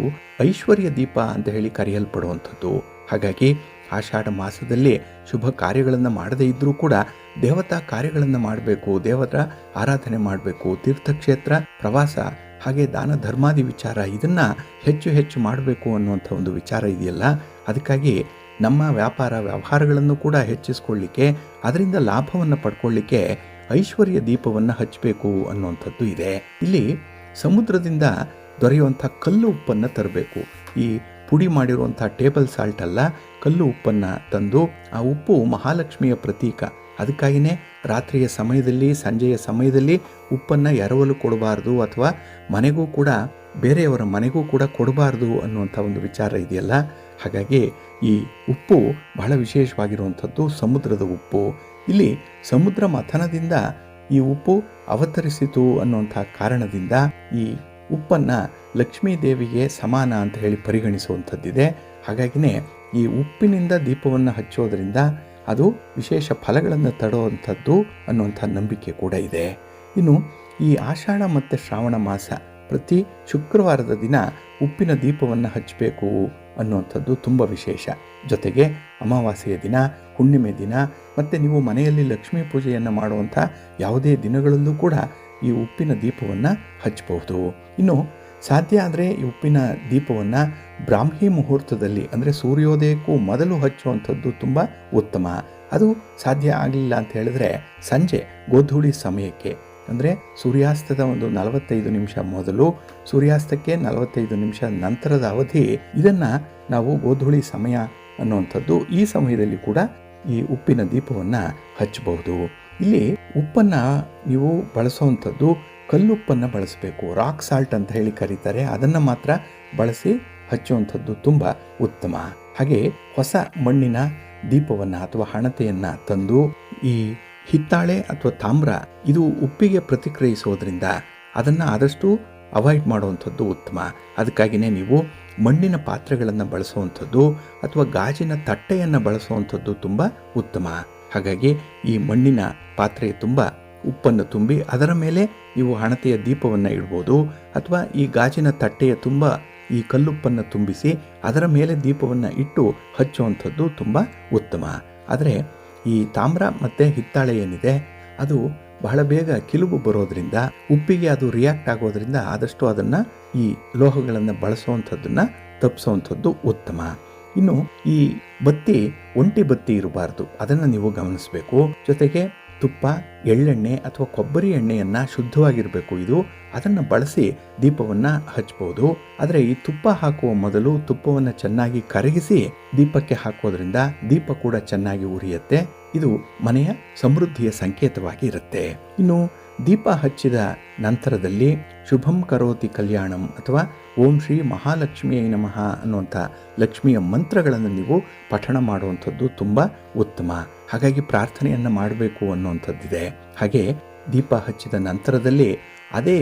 ಐಶ್ವರ್ಯ ದೀಪ ಅಂತ ಹೇಳಿ ಕರೆಯಲ್ಪಡುವಂಥದ್ದು. ಹಾಗಾಗಿ ಆಷಾಢ ಮಾಸದಲ್ಲಿ ಶುಭ ಕಾರ್ಯಗಳನ್ನು ಮಾಡದೇ ಇದ್ದರೂ ಕೂಡ ದೇವತಾ ಕಾರ್ಯಗಳನ್ನು ಮಾಡಬೇಕು, ದೇವರ ಆರಾಧನೆ ಮಾಡಬೇಕು, ತೀರ್ಥಕ್ಷೇತ್ರ ಪ್ರವಾಸ, ಹಾಗೆ ದಾನ ಧರ್ಮಾದಿ ವಿಚಾರ ಇದನ್ನು ಹೆಚ್ಚು ಮಾಡಬೇಕು ಅನ್ನುವಂಥ ಒಂದು ವಿಚಾರ ಇದೆಯಲ್ಲ. ಅದಕ್ಕಾಗಿ ನಮ್ಮ ವ್ಯಾಪಾರ ವ್ಯವಹಾರಗಳನ್ನು ಕೂಡ ಹೆಚ್ಚಿಸ್ಕೊಳ್ಳಿಕ್ಕೆ, ಅದರಿಂದ ಲಾಭವನ್ನು ಪಡ್ಕೊಳ್ಳಿಕ್ಕೆ ಐಶ್ವರ್ಯ ದೀಪವನ್ನು ಹಚ್ಚಬೇಕು ಅನ್ನುವಂಥದ್ದು ಇದೆ. ಇಲ್ಲಿ ಸಮುದ್ರದಿಂದ ದೊರೆಯುವಂಥ ಕಲ್ಲು ಉಪ್ಪನ್ನು ತರಬೇಕು. ಈ ಪುಡಿ ಮಾಡಿರುವಂಥ ಟೇಬಲ್ ಸಾಲ್ಟ್ ಅಲ್ಲ, ಕಲ್ಲು ಉಪ್ಪನ್ನು ತಂದು, ಆ ಉಪ್ಪು ಮಹಾಲಕ್ಷ್ಮಿಯ ಪ್ರತೀಕ. ಅದಕ್ಕಾಗಿಯೇ ರಾತ್ರಿಯ ಸಮಯದಲ್ಲಿ, ಸಂಜೆಯ ಸಮಯದಲ್ಲಿ ಉಪ್ಪನ್ನು ಎರವಲು ಕೊಡಬಾರ್ದು ಅಥವಾ ಮನೆಗೂ ಕೂಡ, ಬೇರೆಯವರ ಮನೆಗೂ ಕೂಡ ಕೊಡಬಾರ್ದು ಅನ್ನುವಂಥ ಒಂದು ವಿಚಾರ ಇದೆಯಲ್ಲ. ಹಾಗಾಗಿ ಈ ಉಪ್ಪು ಬಹಳ ವಿಶೇಷವಾಗಿರುವಂಥದ್ದು ಸಮುದ್ರದ ಉಪ್ಪು. ಇಲ್ಲಿ ಸಮುದ್ರ ಮಥನದಿಂದ ಈ ಉಪ್ಪು ಅವತರಿಸಿತು ಅನ್ನುವಂಥ ಕಾರಣದಿಂದ ಈ ಉಪ್ಪನ್ನು ಲಕ್ಷ್ಮೀ ದೇವಿಗೆ ಸಮಾನ ಅಂತ ಹೇಳಿ ಪರಿಗಣಿಸುವಂಥದ್ದಿದೆ. ಹಾಗಾಗಿನೇ ಈ ಉಪ್ಪಿನಿಂದ ದೀಪವನ್ನು ಹಚ್ಚೋದ್ರಿಂದ ಅದು ವಿಶೇಷ ಫಲಗಳನ್ನು ತಡುವಂಥದ್ದು ಅನ್ನುವಂಥ ನಂಬಿಕೆ ಕೂಡ ಇದೆ. ಇನ್ನು ಈ ಆಷಾಢ ಮತ್ತು ಶ್ರಾವಣ ಮಾಸ ಪ್ರತಿ ಶುಕ್ರವಾರದ ದಿನ ಉಪ್ಪಿನ ದೀಪವನ್ನು ಹಚ್ಚಬೇಕು ಅನ್ನುವಂಥದ್ದು ತುಂಬ ವಿಶೇಷ. ಜೊತೆಗೆ ಅಮಾವಾಸ್ಯೆಯ ದಿನ, ಹುಣ್ಣಿಮೆ ದಿನ ಮತ್ತು ನೀವು ಮನೆಯಲ್ಲಿ ಲಕ್ಷ್ಮೀ ಪೂಜೆಯನ್ನು ಮಾಡುವಂಥ ಯಾವುದೇ ದಿನಗಳಲ್ಲೂ ಕೂಡ ಈ ಉಪ್ಪಿನ ದೀಪವನ್ನು ಹಚ್ಚಬಹುದು. ಇನ್ನು ಸಾಧ್ಯ ಆದರೆ ಈ ಉಪ್ಪಿನ ದೀಪವನ್ನು ಬ್ರಾಹ್ಮಿ ಮುಹೂರ್ತದಲ್ಲಿ, ಅಂದರೆ ಸೂರ್ಯೋದಯಕ್ಕೂ ಮೊದಲು ಹಚ್ಚುವಂಥದ್ದು ತುಂಬ ಉತ್ತಮ. ಅದು ಸಾಧ್ಯ ಆಗಲಿಲ್ಲ ಅಂತ ಹೇಳಿದ್ರೆ ಸಂಜೆ ಗೋಧೂಳಿ ಸಮಯಕ್ಕೆ, ಅಂದರೆ ಸೂರ್ಯಾಸ್ತದ ಒಂದು 45 ನಿಮಿಷ ಮೊದಲು, ಸೂರ್ಯಾಸ್ತಕ್ಕೆ 45 ನಿಮಿಷ ನಂತರದ ಅವಧಿ, ಇದನ್ನು ನಾವು ಗೋಧೂಳಿ ಸಮಯ ಅನ್ನುವಂಥದ್ದು. ಈ ಸಮಯದಲ್ಲಿ ಕೂಡ ಈ ಉಪ್ಪಿನ ದೀಪವನ್ನು ಹಚ್ಚಬಹುದು. ಇಲ್ಲಿ ಉಪ್ಪನ್ನು ನೀವು ಬಳಸುವಂಥದ್ದು ಕಲ್ಲುಪ್ಪನ್ನು ಬಳಸಬೇಕು. ರಾಕ್ ಸಾಲ್ಟ್ ಅಂತ ಹೇಳಿ ಕರೀತಾರೆ. ಅದನ್ನು ಮಾತ್ರ ಬಳಸಿ ಹಚ್ಚುವಂಥದ್ದು ತುಂಬ ಉತ್ತಮ. ಹಾಗೆ ಹೊಸ ಮಣ್ಣಿನ ದೀಪವನ್ನು ಅಥವಾ ಹಣತೆಯನ್ನು ತಂದು ಈ ಹಿತ್ತಾಳೆ ಅಥವಾ ತಾಮ್ರ ಇದು ಉಪ್ಪಿಗೆ ಪ್ರತಿಕ್ರಿಯಿಸೋದ್ರಿಂದ ಅದನ್ನು ಆದಷ್ಟು ಅವಾಯ್ಡ್ ಮಾಡುವಂಥದ್ದು ಉತ್ತಮ. ಅದಕ್ಕಾಗಿಯೇ ನೀವು ಮಣ್ಣಿನ ಪಾತ್ರೆಗಳನ್ನು ಬಳಸುವಂಥದ್ದು ಅಥವಾ ಗಾಜಿನ ತಟ್ಟೆಯನ್ನು ಬಳಸುವಂಥದ್ದು ತುಂಬ ಉತ್ತಮ. ಹಾಗಾಗಿ ಈ ಮಣ್ಣಿನ ಪಾತ್ರೆ ತುಂಬ ಉಪ್ಪನ್ನು ತುಂಬಿ ಅದರ ಮೇಲೆ ನೀವು ಹಣತೆಯ ದೀಪವನ್ನು ಇಡ್ಬೋದು, ಅಥವಾ ಈ ಗಾಜಿನ ತಟ್ಟೆಯ ತುಂಬ ಈ ಕಲ್ಲುಪ್ಪನ್ನು ತುಂಬಿಸಿ ಅದರ ಮೇಲೆ ದೀಪವನ್ನು ಇಟ್ಟು ಹಚ್ಚುವಂಥದ್ದು ತುಂಬ ಉತ್ತಮ. ಆದರೆ ಈ ತಾಮ್ರ ಮತ್ತು ಹಿತ್ತಾಳೆ ಏನಿದೆ ಅದು ಬಹಳ ಬೇಗ ಕಿಲುಬು ಬರೋದ್ರಿಂದ, ಉಪ್ಪಿಗೆ ಅದು ರಿಯಾಕ್ಟ್ ಆಗೋದ್ರಿಂದ ಆದಷ್ಟು ಅದನ್ನು ಈ ಲೋಹಗಳನ್ನು ಬಳಸುವಂಥದ್ದನ್ನು ತಪ್ಪಿಸುವಂಥದ್ದು ಉತ್ತಮ. ಇನ್ನು ಈ ಬತ್ತಿ ಒಂಟಿ ಬತ್ತಿ ಇರಬಾರ್ದು, ಅದನ್ನು ನೀವು ಗಮನಿಸಬೇಕು. ಜೊತೆಗೆ ತುಪ್ಪ, ಎಳ್ಳೆಣ್ಣೆ ಅಥವಾ ಕೊಬ್ಬರಿ ಎಣ್ಣೆಯನ್ನು ಶುದ್ಧವಾಗಿರಬೇಕು ಇದು, ಅದನ್ನು ಬಳಸಿ ದೀಪವನ್ನು ಹಚ್ಬೋದು. ಆದರೆ ಈ ತುಪ್ಪ ಹಾಕುವ ಮೊದಲು ತುಪ್ಪವನ್ನು ಚೆನ್ನಾಗಿ ಕರಗಿಸಿ ದೀಪಕ್ಕೆ ಹಾಕೋದ್ರಿಂದ ದೀಪ ಕೂಡ ಚೆನ್ನಾಗಿ ಉರಿಯುತ್ತೆ. ಇದು ಮನೆಯ ಸಮೃದ್ಧಿಯ ಸಂಕೇತವಾಗಿ ಇರುತ್ತೆ. ಇನ್ನು ದೀಪ ಹಚ್ಚಿದ ನಂತರದಲ್ಲಿ ಶುಭಂ ಕರೋತಿ ಕಲ್ಯಾಣಂ ಅಥವಾ ಓಂ ಶ್ರೀ ಮಹಾಲಕ್ಷ್ಮಿಯೈ ನಮಃ ಅನ್ನುವಂಥ ಲಕ್ಷ್ಮಿಯ ಮಂತ್ರಗಳನ್ನು ನೀವು ಪಠಣ ಮಾಡುವಂಥದ್ದು ತುಂಬ ಉತ್ತಮ. ಹಾಗಾಗಿ ಪ್ರಾರ್ಥನೆಯನ್ನು ಮಾಡಬೇಕು ಅನ್ನುವಂಥದ್ದಿದೆ. ಹಾಗೆ ದೀಪ ಹಚ್ಚಿದ ನಂತರದಲ್ಲಿ ಅದೇ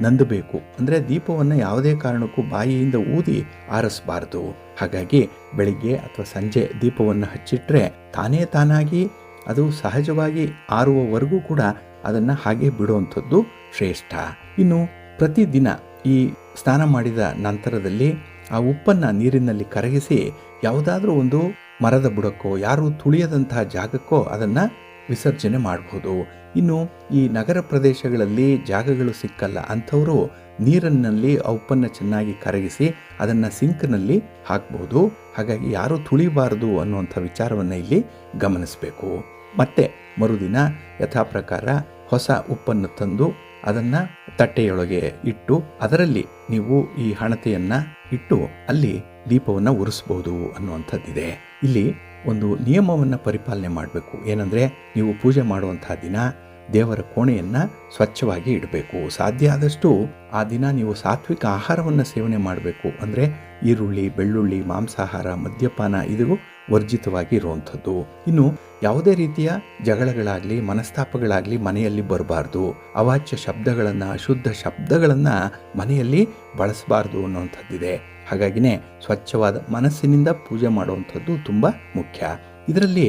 ನಂದಬೇಕು, ಅಂದರೆ ದೀಪವನ್ನು ಯಾವುದೇ ಕಾರಣಕ್ಕೂ ಬಾಯಿಯಿಂದ ಊದಿ ಆರಿಸಬಾರ್ದು. ಹಾಗಾಗಿ ಬೆಳಿಗ್ಗೆ ಅಥವಾ ಸಂಜೆ ದೀಪವನ್ನು ಹಚ್ಚಿಟ್ರೆ ತಾನೇ ತಾನಾಗಿ ಅದು ಸಹಜವಾಗಿ ಆರುವವರೆಗೂ ಕೂಡ ಅದನ್ನು ಹಾಗೆ ಬಿಡುವಂಥದ್ದು ಶ್ರೇಷ್ಠ. ಇನ್ನು ಪ್ರತಿದಿನ ಈ ಸ್ನಾನ ಮಾಡಿದ ನಂತರದಲ್ಲಿ ಆ ಉಪ್ಪನ್ನು ನೀರಿನಲ್ಲಿ ಕರಗಿಸಿ ಯಾವುದಾದ್ರೂ ಒಂದು ಮರದ ಬುಡಕ್ಕೋ ಯಾರು ತುಳಿಯದಂತಹ ಜಾಗಕ್ಕೋ ಅದನ್ನು ವಿಸರ್ಜನೆ ಮಾಡಬಹುದು. ಇನ್ನು ಈ ನಗರ ಪ್ರದೇಶಗಳಲ್ಲಿ ಜಾಗಗಳು ಸಿಕ್ಕಲ್ಲ ಅಂಥವರು ನೀರಿನಲ್ಲಿ ಆ ಉಪ್ಪನ್ನು ಚೆನ್ನಾಗಿ ಕರಗಿಸಿ ಅದನ್ನು ಸಿಂಕ್ನಲ್ಲಿ ಹಾಕ್ಬೋದು. ಹಾಗಾಗಿ ಯಾರೂ ತುಳಿಬಾರದು ಅನ್ನುವಂಥ ವಿಚಾರವನ್ನು ಇಲ್ಲಿ ಗಮನಿಸಬೇಕು. ಮತ್ತೆ ಮರುದಿನ ಯಥಾ ಪ್ರಕಾರ ಹೊಸ ಉಪ್ಪನ್ನು ತಂದು ಅದನ್ನು ತಟ್ಟೆಯೊಳಗೆ ಇಟ್ಟು ಅದರಲ್ಲಿ ನೀವು ಈ ಹಣತೆಯನ್ನು ಇಟ್ಟು ಅಲ್ಲಿ ದೀಪವನ್ನು ಉರಿಸ್ಬೋದು ಅನ್ನುವಂಥದ್ದಿದೆ. ಇಲ್ಲಿ ಒಂದು ನಿಯಮವನ್ನು ಪರಿಪಾಲನೆ ಮಾಡಬೇಕು. ಏನಂದರೆ ನೀವು ಪೂಜೆ ಮಾಡುವಂತಹ ದಿನ ದೇವರ ಕೋಣೆಯನ್ನು ಸ್ವಚ್ಛವಾಗಿ ಇಡಬೇಕು. ಸಾಧ್ಯ ಆದಷ್ಟು ಆ ದಿನ ನೀವು ಸಾತ್ವಿಕ ಆಹಾರವನ್ನು ಸೇವನೆ ಮಾಡಬೇಕು. ಅಂದರೆ ಈರುಳ್ಳಿ, ಬೆಳ್ಳುಳ್ಳಿ, ಮಾಂಸಾಹಾರ, ಮದ್ಯಪಾನ ಇದು ವರ್ಜಿತವಾಗಿ ಇರುವಂಥದ್ದು. ಇನ್ನು ಯಾವುದೇ ರೀತಿಯ ಜಗಳಗಳಾಗಲಿ ಮನಸ್ತಾಪಗಳಾಗಲಿ ಮನೆಯಲ್ಲಿ ಬರಬಾರ್ದು. ಅವಾಚ್ಯ ಶಬ್ದಗಳನ್ನು, ಅಶುದ್ಧ ಶಬ್ದಗಳನ್ನು ಮನೆಯಲ್ಲಿ ಬಳಸಬಾರ್ದು ಅನ್ನುವಂಥದ್ದಿದೆ. ಹಾಗಾಗಿನೇ ಸ್ವಚ್ಛವಾದ ಮನಸ್ಸಿನಿಂದ ಪೂಜೆ ಮಾಡುವಂಥದ್ದು ತುಂಬ ಮುಖ್ಯ. ಇದರಲ್ಲಿ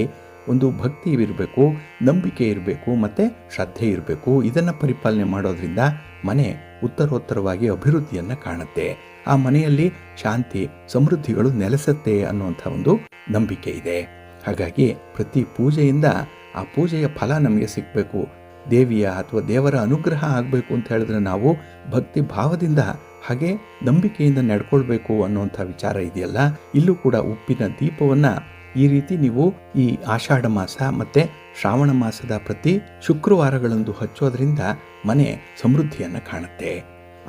ಒಂದು ಭಕ್ತಿ ಇರಬೇಕು, ನಂಬಿಕೆ ಇರಬೇಕು, ಮತ್ತು ಶ್ರದ್ಧೆ ಇರಬೇಕು. ಇದನ್ನು ಪರಿಪಾಲನೆ ಮಾಡೋದ್ರಿಂದ ಮನೆ ಉತ್ತರೋತ್ತರವಾಗಿ ಅಭಿವೃದ್ಧಿಯನ್ನು ಕಾಣುತ್ತೆ. ಆ ಮನೆಯಲ್ಲಿ ಶಾಂತಿ ಸಮೃದ್ಧಿಗಳು ನೆಲೆಸುತ್ತೆ ಅನ್ನುವಂಥ ಒಂದು ನಂಬಿಕೆ ಇದೆ. ಹಾಗಾಗಿ ಪ್ರತಿ ಪೂಜೆಯಿಂದ ಆ ಪೂಜೆಯ ಫಲ ನಮಗೆ ಸಿಗಬೇಕು, ದೇವಿಯ ಅಥವಾ ದೇವರ ಅನುಗ್ರಹ ಆಗಬೇಕು ಅಂತ ಹೇಳಿದ್ರೆ ನಾವು ಭಕ್ತಿ ಭಾವದಿಂದ ಹಾಗೆ ನಂಬಿಕೆಯಿಂದ ನಡ್ಕೊಳ್ಬೇಕು ಅನ್ನುವಂಥ ವಿಚಾರ ಇದೆಯಲ್ಲ. ಇಲ್ಲೂ ಕೂಡ ಉಪ್ಪಿನ ದೀಪವನ್ನು ಈ ರೀತಿ ನೀವು ಈ ಆಷಾಢ ಮಾಸ ಮತ್ತು ಶ್ರಾವಣ ಮಾಸದ ಪ್ರತಿ ಶುಕ್ರವಾರಗಳಂದು ಹಚ್ಚೋದ್ರಿಂದ ಮನೆ ಸಮೃದ್ಧಿಯನ್ನು ಕಾಣುತ್ತೆ.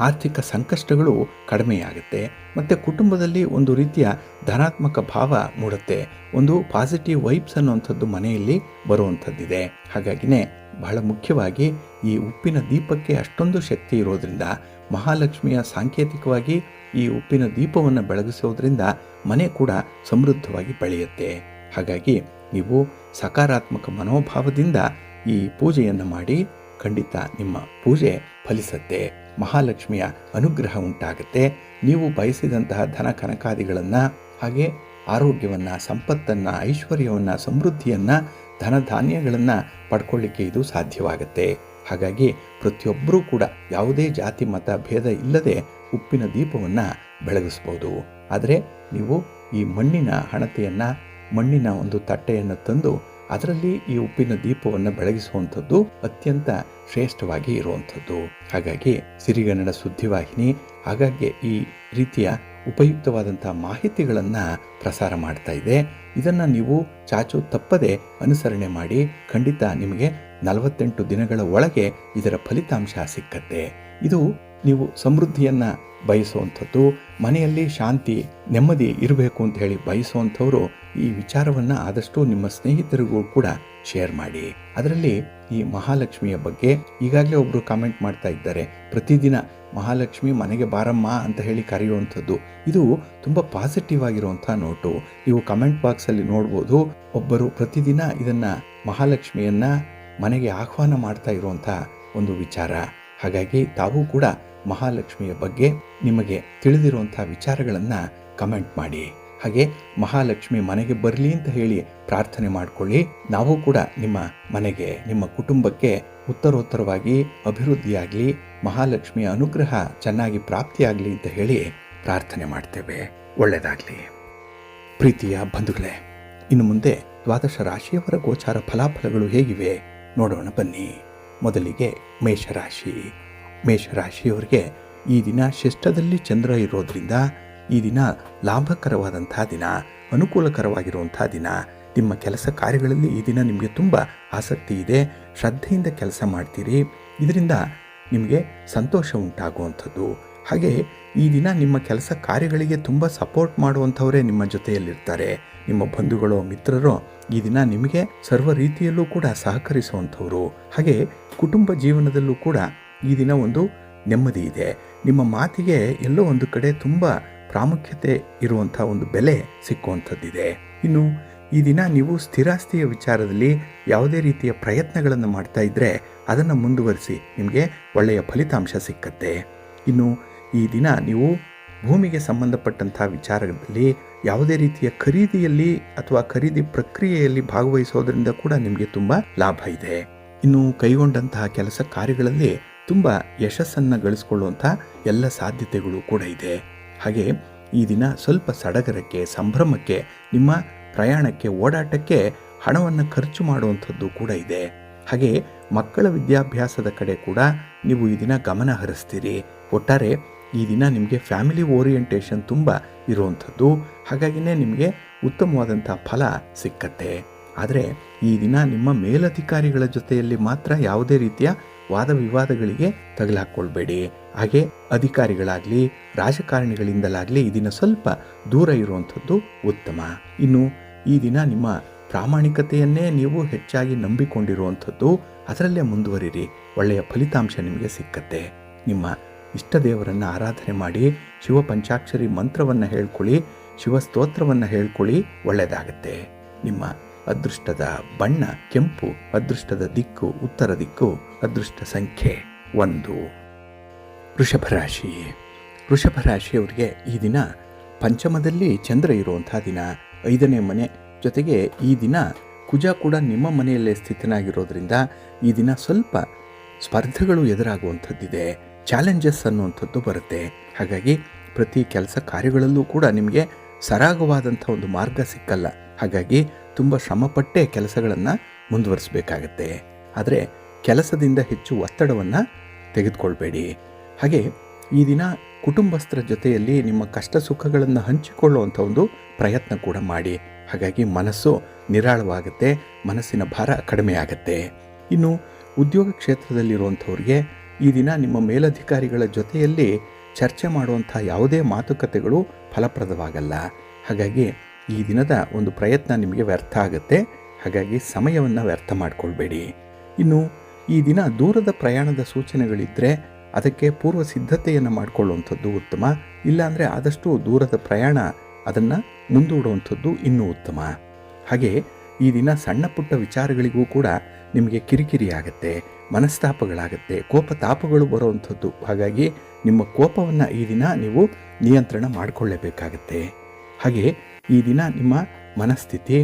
ಆರ್ಥಿಕ ಸಂಕಷ್ಟಗಳು ಕಡಿಮೆಯಾಗುತ್ತೆ ಮತ್ತು ಕುಟುಂಬದಲ್ಲಿ ಒಂದು ರೀತಿಯ ಧನಾತ್ಮಕ ಭಾವ ಮೂಡುತ್ತೆ. ಒಂದು ಪಾಸಿಟಿವ್ ವೈಬ್ಸ್ ಅನ್ನುವಂಥದ್ದು ಮನೆಯಲ್ಲಿ ಬರುವಂಥದ್ದಿದೆ. ಹಾಗಾಗಿನೇ ಬಹಳ ಮುಖ್ಯವಾಗಿ ಈ ಉಪ್ಪಿನ ದೀಪಕ್ಕೆ ಅಷ್ಟೊಂದು ಶಕ್ತಿ ಇರೋದ್ರಿಂದ ಮಹಾಲಕ್ಷ್ಮಿಯ ಸಾಂಕೇತಿಕವಾಗಿ ಈ ಉಪ್ಪಿನ ದೀಪವನ್ನು ಬೆಳಗಿಸೋದ್ರಿಂದ ಮನೆ ಕೂಡ ಸಮೃದ್ಧವಾಗಿ ಬೆಳೆಯುತ್ತೆ. ಹಾಗಾಗಿ ನೀವು ಸಕಾರಾತ್ಮಕ ಮನೋಭಾವದಿಂದ ಈ ಪೂಜೆಯನ್ನು ಮಾಡಿ ಖಂಡಿತ ನಿಮ್ಮ ಪೂಜೆ ಫಲಿಸುತ್ತೆ. ಮಹಾಲಕ್ಷ್ಮಿಯ ಅನುಗ್ರಹ ಉಂಟಾಗುತ್ತೆ. ನೀವು ಬಯಸಿದಂತಹ ಧನ ಕನಕಾದಿಗಳನ್ನು ಹಾಗೆ ಆರೋಗ್ಯವನ್ನು, ಸಂಪತ್ತನ್ನು, ಐಶ್ವರ್ಯವನ್ನು, ಸಮೃದ್ಧಿಯನ್ನು, ಧನಧಾನ್ಯಗಳನ್ನು ಪಡ್ಕೊಳ್ಳಿಕ್ಕೆ ಇದು ಸಾಧ್ಯವಾಗುತ್ತೆ. ಹಾಗಾಗಿ ಪ್ರತಿಯೊಬ್ಬರೂ ಕೂಡ ಯಾವುದೇ ಜಾತಿ ಮತ ಭೇದ ಇಲ್ಲದೆ ಉಪ್ಪಿನ ದೀಪವನ್ನು ಬೆಳಗಿಸ್ಬೋದು. ಆದರೆ ನೀವು ಈ ಮಣ್ಣಿನ ಹಣತೆಯನ್ನು, ಮಣ್ಣಿನ ಒಂದು ತಟ್ಟೆಯನ್ನು ತಂದು ಅದರಲ್ಲಿ ಈ ಉಪ್ಪಿನ ದೀಪವನ್ನು ಬೆಳಗಿಸುವಂಥದ್ದು ಅತ್ಯಂತ ಶ್ರೇಷ್ಠವಾಗಿ ಇರುವಂಥದ್ದು. ಹಾಗಾಗಿ ಸಿರಿಗನ್ನಡ ಸುದ್ದಿವಾಹಿನಿ ಆಗಾಗ್ಗೆ ಈ ರೀತಿಯ ಉಪಯುಕ್ತವಾದಂಥ ಮಾಹಿತಿಗಳನ್ನು ಪ್ರಸಾರ ಮಾಡ್ತಾ ಇದೆ. ಇದನ್ನು ನೀವು ಚಾಚು ತಪ್ಪದೆ ಅನುಸರಣೆ ಮಾಡಿ ಖಂಡಿತ ನಿಮಗೆ 48 ದಿನಗಳ ಒಳಗೆ ಇದರ ಫಲಿತಾಂಶ ಸಿಕ್ಕತ್ತೆ. ಇದು ನೀವು ಸಮೃದ್ಧಿಯನ್ನು ಬಯಸುವಂಥದ್ದು, ಮನೆಯಲ್ಲಿ ಶಾಂತಿ ನೆಮ್ಮದಿ ಇರಬೇಕು ಅಂತ ಹೇಳಿ ಬಯಸುವಂಥವರು ಈ ವಿಚಾರವನ್ನು ಆದಷ್ಟು ನಿಮ್ಮ ಸ್ನೇಹಿತರಿಗೂ ಕೂಡ ಶೇರ್ ಮಾಡಿ. ಅದರಲ್ಲಿ ಈ ಮಹಾಲಕ್ಷ್ಮಿಯ ಬಗ್ಗೆ ಈಗಾಗಲೇ ಒಬ್ಬರು ಕಾಮೆಂಟ್ ಮಾಡ್ತಾ ಇದ್ದಾರೆ, ಪ್ರತಿದಿನ ಮಹಾಲಕ್ಷ್ಮಿ ಮನೆಗೆ ಬಾರಮ್ಮ ಅಂತ ಹೇಳಿ ಕರೆಯುವಂಥದ್ದು. ಇದು ತುಂಬ ಪಾಸಿಟಿವ್ ಆಗಿರುವಂಥ ನೋಟು. ನೀವು ಕಮೆಂಟ್ ಬಾಕ್ಸಲ್ಲಿ ನೋಡ್ಬೋದು, ಒಬ್ಬರು ಪ್ರತಿದಿನ ಇದನ್ನು ಮಹಾಲಕ್ಷ್ಮಿಯನ್ನು ಮನೆಗೆ ಆಹ್ವಾನ ಮಾಡ್ತಾ ಇರುವಂಥ ಒಂದು ವಿಚಾರ. ಹಾಗಾಗಿ ತಾವು ಕೂಡ ಮಹಾಲಕ್ಷ್ಮಿಯ ಬಗ್ಗೆ ನಿಮಗೆ ತಿಳಿದಿರುವಂಥ ವಿಚಾರಗಳನ್ನು ಕಮೆಂಟ್ ಮಾಡಿ. ಹಾಗೆ ಮಹಾಲಕ್ಷ್ಮಿ ಮನೆಗೆ ಬರಲಿ ಅಂತ ಹೇಳಿ ಪ್ರಾರ್ಥನೆ ಮಾಡಿಕೊಳ್ಳಿ. ನಾವು ಕೂಡ ನಿಮ್ಮ ಮನೆಗೆ, ನಿಮ್ಮ ಕುಟುಂಬಕ್ಕೆ ಉತ್ತರೋತ್ತರವಾಗಿ ಅಭಿವೃದ್ಧಿಯಾಗಲಿ, ಮಹಾಲಕ್ಷ್ಮಿಯ ಅನುಗ್ರಹ ಚೆನ್ನಾಗಿ ಪ್ರಾಪ್ತಿಯಾಗಲಿ ಅಂತ ಹೇಳಿ ಪ್ರಾರ್ಥನೆ ಮಾಡ್ತೇವೆ. ಒಳ್ಳೆಯದಾಗಲಿ. ಪ್ರೀತಿಯ ಬಂಧುಗಳೇ, ಇನ್ನು ಮುಂದೆ ದ್ವಾದಶ ರಾಶಿಯವರ ಗೋಚಾರ ಫಲಾಫಲಗಳು ಹೇಗಿವೆ ನೋಡೋಣ ಬನ್ನಿ. ಮೊದಲಿಗೆ ಮೇಷರಾಶಿ. ಮೇಷರಾಶಿಯವರಿಗೆ ಈ ದಿನ ಶಿಷ್ಟದಲ್ಲಿ ಚಂದ್ರ ಇರೋದ್ರಿಂದ ಈ ದಿನ ಲಾಭಕರವಾದಂಥ ದಿನ, ಅನುಕೂಲಕರವಾಗಿರುವಂಥ ದಿನ. ನಿಮ್ಮ ಕೆಲಸ ಕಾರ್ಯಗಳಲ್ಲಿ ಈ ದಿನ ನಿಮಗೆ ತುಂಬ ಆಸಕ್ತಿ ಇದೆ, ಶ್ರದ್ಧೆಯಿಂದ ಕೆಲಸ ಮಾಡ್ತೀರಿ. ಇದರಿಂದ ನಿಮಗೆ ಸಂತೋಷ ಉಂಟಾಗುವಂಥದ್ದು. ಹಾಗೆ ಈ ದಿನ ನಿಮ್ಮ ಕೆಲಸ ಕಾರ್ಯಗಳಿಗೆ ತುಂಬ ಸಪೋರ್ಟ್ ಮಾಡುವಂಥವರೇ ನಿಮ್ಮ ಜೊತೆಯಲ್ಲಿರ್ತಾರೆ. ನಿಮ್ಮ ಬಂಧುಗಳು, ಮಿತ್ರರು ಈ ದಿನ ನಿಮಗೆ ಸರ್ವ ರೀತಿಯಲ್ಲೂ ಕೂಡ ಸಹಕರಿಸುವಂಥವರು. ಹಾಗೆ ಕುಟುಂಬ ಜೀವನದಲ್ಲೂ ಕೂಡ ಈ ದಿನ ಒಂದು ನೆಮ್ಮದಿ ಇದೆ. ನಿಮ್ಮ ಮಾತಿಗೆ ಎಲ್ಲೋ ಒಂದು ಕಡೆ ತುಂಬ ಪ್ರಾಮುಖ್ಯತೆ ಇರುವಂಥ ಒಂದು ಬೆಲೆ ಸಿಕ್ಕುವಂಥದ್ದಿದೆ. ಇನ್ನು ಈ ದಿನ ನೀವು ಸ್ಥಿರಾಸ್ತಿಯ ವಿಚಾರದಲ್ಲಿ ಯಾವುದೇ ರೀತಿಯ ಪ್ರಯತ್ನಗಳನ್ನು ಮಾಡ್ತಾ ಇದ್ದರೆ ಅದನ್ನು ಮುಂದುವರಿಸಿ, ನಿಮಗೆ ಒಳ್ಳೆಯ ಫಲಿತಾಂಶ ಸಿಕ್ಕತ್ತೆ. ಇನ್ನು ಈ ದಿನ ನೀವು ಭೂಮಿಗೆ ಸಂಬಂಧಪಟ್ಟಂಥ ವಿಚಾರದಲ್ಲಿ ಯಾವುದೇ ರೀತಿಯ ಖರೀದಿಯಲ್ಲಿ ಅಥವಾ ಖರೀದಿ ಪ್ರಕ್ರಿಯೆಯಲ್ಲಿ ಭಾಗವಹಿಸೋದ್ರಿಂದ ಕೂಡ ನಿಮಗೆ ತುಂಬ ಲಾಭ ಇದೆ. ಇನ್ನು ಕೈಗೊಂಡಂತಹ ಕೆಲಸ ಕಾರ್ಯಗಳಲ್ಲಿ ತುಂಬ ಯಶಸ್ಸನ್ನು ಗಳಿಸ್ಕೊಳ್ಳುವಂಥ ಎಲ್ಲ ಸಾಧ್ಯತೆಗಳು ಕೂಡ ಇದೆ. ಹಾಗೆ ಈ ದಿನ ಸ್ವಲ್ಪ ಸಡಗರಕ್ಕೆ, ಸಂಭ್ರಮಕ್ಕೆ, ನಿಮ್ಮ ಪ್ರಯಾಣಕ್ಕೆ, ಓಡಾಟಕ್ಕೆ ಹಣವನ್ನು ಖರ್ಚು ಮಾಡುವಂಥದ್ದು ಕೂಡ ಇದೆ. ಹಾಗೆ ಮಕ್ಕಳ ವಿದ್ಯಾಭ್ಯಾಸದ ಕಡೆ ಕೂಡ ನೀವು ಈ ದಿನ ಗಮನ ಹರಿಸ್ತೀರಿ. ಒಟ್ಟಾರೆ ಈ ದಿನ ನಿಮಗೆ ಫ್ಯಾಮಿಲಿ ಓರಿಯೆಂಟೇಷನ್ ತುಂಬ ಇರುವಂಥದ್ದು. ಹಾಗಾಗಿನೇ ನಿಮಗೆ ಉತ್ತಮವಾದಂಥ ಫಲ ಸಿಕ್ಕತ್ತೆ. ಆದರೆ ಈ ದಿನ ನಿಮ್ಮ ಮೇಲಧಿಕಾರಿಗಳ ಜೊತೆಯಲ್ಲಿ ಮಾತ್ರ ಯಾವುದೇ ರೀತಿಯ ವಾದ ವಿವಾದಗಳಿಗೆ ತಗಲಾಕೊಳ್ಬೇಡಿ. ಹಾಗೆ ಅಧಿಕಾರಿಗಳಾಗಲಿ, ರಾಜಕಾರಣಿಗಳಿಂದಲಾಗಲಿ ಈ ದಿನ ಸ್ವಲ್ಪ ದೂರ ಇರುವಂಥದ್ದು ಉತ್ತಮ. ಇನ್ನು ಈ ದಿನ ನಿಮ್ಮ ಪ್ರಾಮಾಣಿಕತೆಯನ್ನೇ ನೀವು ಹೆಚ್ಚಾಗಿ ನಂಬಿಕೊಂಡಿರುವಂಥದ್ದು, ಅದರಲ್ಲೇ ಮುಂದುವರಿರಿ. ಒಳ್ಳೆಯ ಫಲಿತಾಂಶ ನಿಮಗೆ ಸಿಕ್ಕತ್ತೆ. ನಿಮ್ಮ ಇಷ್ಟ ದೇವರನ್ನು ಆರಾಧನೆ ಮಾಡಿ, ಶಿವ ಪಂಚಾಕ್ಷರಿ ಮಂತ್ರವನ್ನು ಹೇಳ್ಕೊಳ್ಳಿ, ಶಿವ ಸ್ತೋತ್ರವನ್ನು ಹೇಳ್ಕೊಳ್ಳಿ, ಒಳ್ಳೆಯದಾಗತ್ತೆ. ನಿಮ್ಮ ಅದೃಷ್ಟದ ಬಣ್ಣ ಕೆಂಪು, ಅದೃಷ್ಟದ ದಿಕ್ಕು ಉತ್ತರ ದಿಕ್ಕು, ಅದೃಷ್ಟ ಸಂಖ್ಯೆ 1. ವೃಷಭ ರಾಶಿ. ವೃಷಭ ರಾಶಿಯವರಿಗೆ ಈ ದಿನ ಪಂಚಮದಲ್ಲಿ ಚಂದ್ರ ಇರುವಂಥ ದಿನ, 5ನೇ ಮನೆ. ಜೊತೆಗೆ ಈ ದಿನ ಕುಜ ಕೂಡ ನಿಮ್ಮ ಮನೆಯಲ್ಲೇ ಸ್ಥಿತನಾಗಿರೋದ್ರಿಂದ ಈ ದಿನ ಸ್ವಲ್ಪ ಸ್ಪರ್ಧೆಗಳು ಎದುರಾಗುವಂಥದ್ದಿದೆ. ಚಾಲೆಂಜಸ್ ಅನ್ನುವಂಥದ್ದು ಬರುತ್ತೆ. ಹಾಗಾಗಿ ಪ್ರತಿ ಕೆಲಸ ಕಾರ್ಯಗಳಲ್ಲೂ ಕೂಡ ನಿಮಗೆ ಸರಾಗವಾದಂಥ ಒಂದು ಮಾರ್ಗ ಸಿಕ್ಕಲ್ಲ. ಹಾಗಾಗಿ ತುಂಬ ಶ್ರಮಪಟ್ಟೆ ಕೆಲಸಗಳನ್ನು ಮುಂದುವರಿಸಬೇಕಾಗತ್ತೆ. ಆದರೆ ಕೆಲಸದಿಂದ ಹೆಚ್ಚು ಒತ್ತಡವನ್ನು ತೆಗೆದುಕೊಳ್ಬೇಡಿ. ಹಾಗೆ ಈ ದಿನ ಕುಟುಂಬಸ್ಥರ ಜೊತೆಯಲ್ಲಿ ನಿಮ್ಮ ಕಷ್ಟ ಸುಖಗಳನ್ನು ಹಂಚಿಕೊಳ್ಳುವಂಥ ಒಂದು ಪ್ರಯತ್ನ ಕೂಡ ಮಾಡಿ. ಹಾಗಾಗಿ ಮನಸ್ಸು ನಿರಾಳವಾಗುತ್ತೆ, ಮನಸ್ಸಿನ ಭಾರ ಕಡಿಮೆ ಆಗುತ್ತೆ. ಇನ್ನು ಉದ್ಯೋಗ ಕ್ಷೇತ್ರದಲ್ಲಿರುವಂಥವ್ರಿಗೆ ಈ ದಿನ ನಿಮ್ಮ ಮೇಲಧಿಕಾರಿಗಳ ಜೊತೆಯಲ್ಲಿ ಚರ್ಚೆ ಮಾಡುವಂಥ ಯಾವುದೇ ಮಾತುಕತೆಗಳು ಫಲಪ್ರದವಾಗಲ್ಲ. ಹಾಗಾಗಿ ಈ ದಿನದ ಒಂದು ಪ್ರಯತ್ನ ನಿಮಗೆ ವ್ಯರ್ಥ ಆಗುತ್ತೆ. ಹಾಗಾಗಿ ಸಮಯವನ್ನು ವ್ಯರ್ಥ ಮಾಡಿಕೊಳ್ಬೇಡಿ. ಇನ್ನು ಈ ದಿನ ದೂರದ ಪ್ರಯಾಣದ ಸೂಚನೆಗಳಿದ್ದರೆ ಅದಕ್ಕೆ ಪೂರ್ವ ಸಿದ್ಧತೆಯನ್ನು ಮಾಡಿಕೊಳ್ಳುವಂಥದ್ದು ಉತ್ತಮ. ಇಲ್ಲಾಂದರೆ ಆದಷ್ಟು ದೂರದ ಪ್ರಯಾಣ ಅದನ್ನು ಮುಂದೂಡುವಂಥದ್ದು ಇನ್ನೂ ಉತ್ತಮ. ಹಾಗೆ ಈ ದಿನ ಸಣ್ಣ ಪುಟ್ಟ ವಿಚಾರಗಳಿಗೂ ಕೂಡ ನಿಮಗೆ ಕಿರಿಕಿರಿ ಆಗುತ್ತೆ, ಮನಸ್ತಾಪಗಳಾಗುತ್ತೆ, ಕೋಪತಾಪಗಳು ಬರುವಂಥದ್ದು. ಹಾಗಾಗಿ ನಿಮ್ಮ ಕೋಪವನ್ನು ಈ ದಿನ ನೀವು ನಿಯಂತ್ರಣ ಮಾಡಿಕೊಳ್ಳಲೇಬೇಕಾಗತ್ತೆ. ಹಾಗೆ ಈ ದಿನ ನಿಮ್ಮ ಮನಸ್ಥಿತಿ,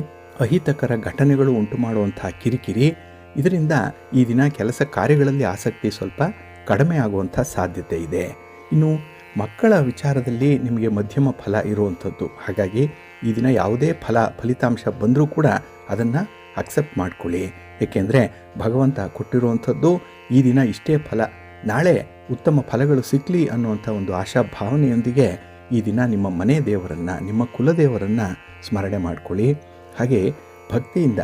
ಅಹಿತಕರ ಘಟನೆಗಳು ಉಂಟು ಮಾಡುವಂಥ ಕಿರಿಕಿರಿ, ಇದರಿಂದ ಈ ದಿನ ಕೆಲಸ ಕಾರ್ಯಗಳಲ್ಲಿ ಆಸಕ್ತಿ ಸ್ವಲ್ಪ ಕಡಿಮೆ ಆಗುವಂಥ ಸಾಧ್ಯತೆ ಇದೆ. ಇನ್ನು ಮಕ್ಕಳ ವಿಚಾರದಲ್ಲಿ ನಿಮಗೆ ಮಧ್ಯಮ ಫಲ ಇರುವಂಥದ್ದು. ಹಾಗಾಗಿ ಈ ದಿನ ಯಾವುದೇ ಫಲಿತಾಂಶ ಬಂದರೂ ಕೂಡ ಅದನ್ನು ಅಕ್ಸೆಪ್ಟ್ ಮಾಡ್ಕೊಳ್ಳಿ. ಏಕೆಂದರೆ ಭಗವಂತ ಕೊಟ್ಟಿರುವಂಥದ್ದು ಈ ದಿನ ಇಷ್ಟೇ ಫಲ, ನಾಳೆ ಉತ್ತಮ ಫಲಗಳು ಸಿಕ್ಕಲಿ ಅನ್ನುವಂಥ ಒಂದು ಆಶಾಭಾವನೆಯೊಂದಿಗೆ ಈ ದಿನ ನಿಮ್ಮ ಮನೆ ದೇವರನ್ನು, ನಿಮ್ಮ ಕುಲದೇವರನ್ನು ಸ್ಮರಣೆ ಮಾಡಿಕೊಳ್ಳಿ. ಹಾಗೆ ಭಕ್ತಿಯಿಂದ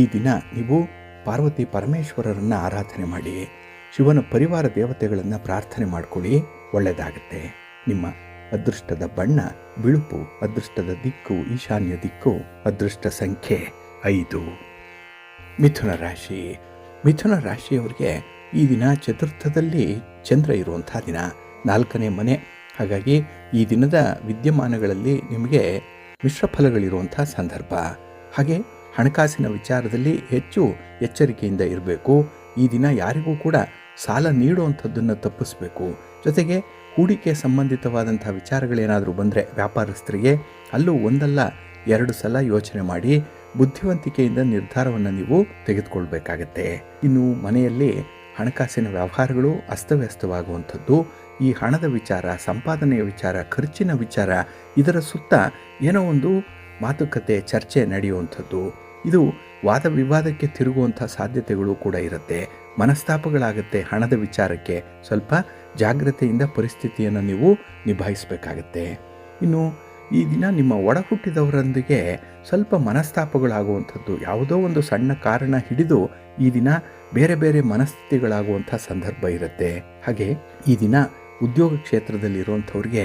ಈ ದಿನ ನೀವು ಪಾರ್ವತಿ ಪರಮೇಶ್ವರರನ್ನು ಆರಾಧನೆ ಮಾಡಿ, ಶಿವನ ಪರಿವಾರ ದೇವತೆಗಳನ್ನು ಪ್ರಾರ್ಥನೆ ಮಾಡಿಕೊಳ್ಳಿ, ಒಳ್ಳೆಯದಾಗುತ್ತೆ. ನಿಮ್ಮ ಅದೃಷ್ಟದ ಬಣ್ಣ ಬಿಳುಪು, ಅದೃಷ್ಟದ ದಿಕ್ಕು ಈಶಾನ್ಯ ದಿಕ್ಕು, ಅದೃಷ್ಟ ಸಂಖ್ಯೆ 5. ಮಿಥುನ ರಾಶಿ. ಮಿಥುನ ರಾಶಿಯವರಿಗೆ ಈ ದಿನ ಚತುರ್ಥದಲ್ಲಿ ಚಂದ್ರ ಇರುವಂಥ ದಿನ, 4ನೇ ಮನೆ. ಹಾಗಾಗಿ ಈ ದಿನದ ವಿದ್ಯಮಾನಗಳಲ್ಲಿ ನಿಮಗೆ ಮಿಶ್ರ ಫಲಗಳಿರುವಂಥ ಸಂದರ್ಭ. ಹಾಗೆ ಹಣಕಾಸಿನ ವಿಚಾರದಲ್ಲಿ ಹೆಚ್ಚು ಎಚ್ಚರಿಕೆಯಿಂದ ಇರಬೇಕು. ಈ ದಿನ ಯಾರಿಗೂ ಕೂಡ ಸಾಲ ನೀಡುವಂಥದ್ದನ್ನು ತಪ್ಪಿಸಬೇಕು. ಜೊತೆಗೆ ಹೂಡಿಕೆ ಸಂಬಂಧಿತವಾದಂಥ ವಿಚಾರಗಳೇನಾದರೂ ಬಂದರೆ ವ್ಯಾಪಾರಸ್ಥರಿಗೆ ಅಲ್ಲೂ ಒಂದಲ್ಲ 2 ಸಲ ಯೋಚನೆ ಮಾಡಿ ಬುದ್ಧಿವಂತಿಕೆಯಿಂದ ನಿರ್ಧಾರವನ್ನು ನೀವು ತೆಗೆದುಕೊಳ್ಬೇಕಾಗತ್ತೆ. ಇನ್ನು ಮನೆಯಲ್ಲಿ ಹಣಕಾಸಿನ ವ್ಯವಹಾರಗಳು ಅಸ್ತವ್ಯಸ್ತವಾಗುವಂಥದ್ದು, ಈ ಹಣದ ವಿಚಾರ, ಸಂಪಾದನೆಯ ವಿಚಾರ, ಖರ್ಚಿನ ವಿಚಾರ, ಇದರ ಸುತ್ತ ಏನೋ ಒಂದು ಮಾತುಕತೆ, ಚರ್ಚೆ ನಡೆಯುವಂಥದ್ದು, ಇದು ವಾದ ವಿವಾದಕ್ಕೆ ತಿರುಗುವಂಥ ಸಾಧ್ಯತೆಗಳು ಕೂಡ ಇರುತ್ತೆ. ಮನಸ್ತಾಪಗಳಾಗುತ್ತೆ. ಹಣದ ವಿಚಾರಕ್ಕೆ ಸ್ವಲ್ಪ ಜಾಗ್ರತೆಯಿಂದ ಪರಿಸ್ಥಿತಿಯನ್ನು ನೀವು ನಿಭಾಯಿಸಬೇಕಾಗತ್ತೆ. ಇನ್ನು ಈ ದಿನ ನಿಮ್ಮ ಒಡ ಹುಟ್ಟಿದವರೊಂದಿಗೆ ಸ್ವಲ್ಪ ಮನಸ್ತಾಪಗಳಾಗುವಂಥದ್ದು, ಯಾವುದೋ ಒಂದು ಸಣ್ಣ ಕಾರಣ ಹಿಡಿದು ಈ ದಿನ ಬೇರೆ ಬೇರೆ ಮನಸ್ಥಿತಿಗಳಾಗುವಂಥ ಸಂದರ್ಭ ಇರುತ್ತೆ. ಹಾಗೆ ಈ ದಿನ ಉದ್ಯೋಗ ಕ್ಷೇತ್ರದಲ್ಲಿರುವಂಥವ್ರಿಗೆ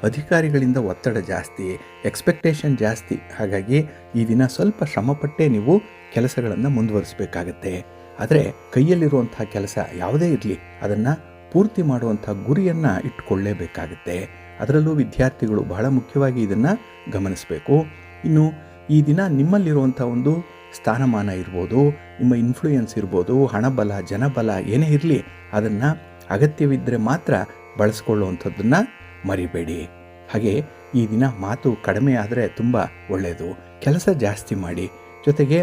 ಅಧಿಕಾರಿಗಳಿಂದ ಒತ್ತಡ ಜಾಸ್ತಿ, ಎಕ್ಸ್ಪೆಕ್ಟೇಷನ್ ಜಾಸ್ತಿ. ಹಾಗಾಗಿ ಈ ದಿನ ಸ್ವಲ್ಪ ಶ್ರಮಪಟ್ಟೆ ನೀವು ಕೆಲಸಗಳನ್ನು ಮುಂದುವರಿಸಬೇಕಾಗತ್ತೆ. ಆದರೆ ಕೈಯಲ್ಲಿರುವಂಥ ಕೆಲಸ ಯಾವುದೇ ಇರಲಿ ಅದನ್ನು ಪೂರ್ತಿ ಮಾಡುವಂಥ ಗುರಿಯನ್ನು ಇಟ್ಟುಕೊಳ್ಳೇಬೇಕಾಗತ್ತೆ. ಅದರಲ್ಲೂ ವಿದ್ಯಾರ್ಥಿಗಳು ಬಹಳ ಮುಖ್ಯವಾಗಿ ಇದನ್ನು ಗಮನಿಸಬೇಕು. ಇನ್ನು ಈ ದಿನ ನಿಮ್ಮಲ್ಲಿರುವಂಥ ಒಂದು ಸ್ಥಾನಮಾನ ಇರ್ಬೋದು, ನಿಮ್ಮ ಇನ್ಫ್ಲೂಯೆನ್ಸ್ ಇರ್ಬೋದು, ಹಣಬಲ, ಜನಬಲ ಏನೇ ಇರಲಿ ಅದನ್ನು ಅಗತ್ಯವಿದ್ದರೆ ಮಾತ್ರ ಬಳಸ್ಕೊಳ್ಳುವಂಥದ್ದನ್ನು ಮರಿಬೇಡಿ. ಹಾಗೆ ಈ ದಿನ ಮಾತು ಕಡಿಮೆ ಆದರೆ ತುಂಬ ಒಳ್ಳೆಯದು. ಕೆಲಸ ಜಾಸ್ತಿ ಮಾಡಿ. ಜೊತೆಗೆ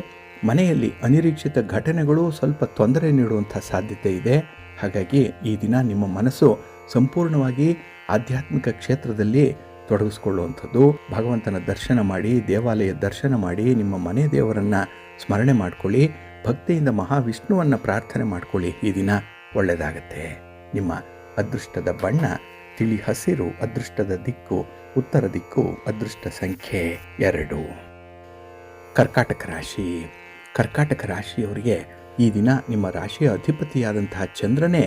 ಮನೆಯಲ್ಲಿ ಅನಿರೀಕ್ಷಿತ ಘಟನೆಗಳು ಸ್ವಲ್ಪ ತೊಂದರೆ ನೀಡುವಂಥ ಸಾಧ್ಯತೆ ಇದೆ. ಹಾಗಾಗಿ ಈ ದಿನ ನಿಮ್ಮ ಮನಸ್ಸು ಸಂಪೂರ್ಣವಾಗಿ ಆಧ್ಯಾತ್ಮಿಕ ಕ್ಷೇತ್ರದಲ್ಲಿ ತೊಡಗಿಸ್ಕೊಳ್ಳುವಂಥದ್ದು. ಭಗವಂತನ ದರ್ಶನ ಮಾಡಿ, ದೇವಾಲಯ ದರ್ಶನ ಮಾಡಿ, ನಿಮ್ಮ ಮನೆ ದೇವರನ್ನು ಸ್ಮರಣೆ ಮಾಡ್ಕೊಳ್ಳಿ, ಭಕ್ತಿಯಿಂದ ಮಹಾವಿಷ್ಣುವನ್ನು ಪ್ರಾರ್ಥನೆ ಮಾಡ್ಕೊಳ್ಳಿ. ಈ ದಿನ ಒಳ್ಳೆಯದಾಗತ್ತೆ. ನಿಮ್ಮ ಅದೃಷ್ಟದ ಬಣ್ಣ ತಿಳಿ ಹಸಿರು, ಅದೃಷ್ಟದ ದಿಕ್ಕು ಉತ್ತರ ದಿಕ್ಕು, ಅದೃಷ್ಟ ಸಂಖ್ಯೆ 2. ಕರ್ಕಾಟಕ ರಾಶಿ. ಕರ್ಕಾಟಕ ರಾಶಿಯವರಿಗೆ ಈ ದಿನ ನಿಮ್ಮ ರಾಶಿಯ ಅಧಿಪತಿಯಾದಂತಹ ಚಂದ್ರನೇ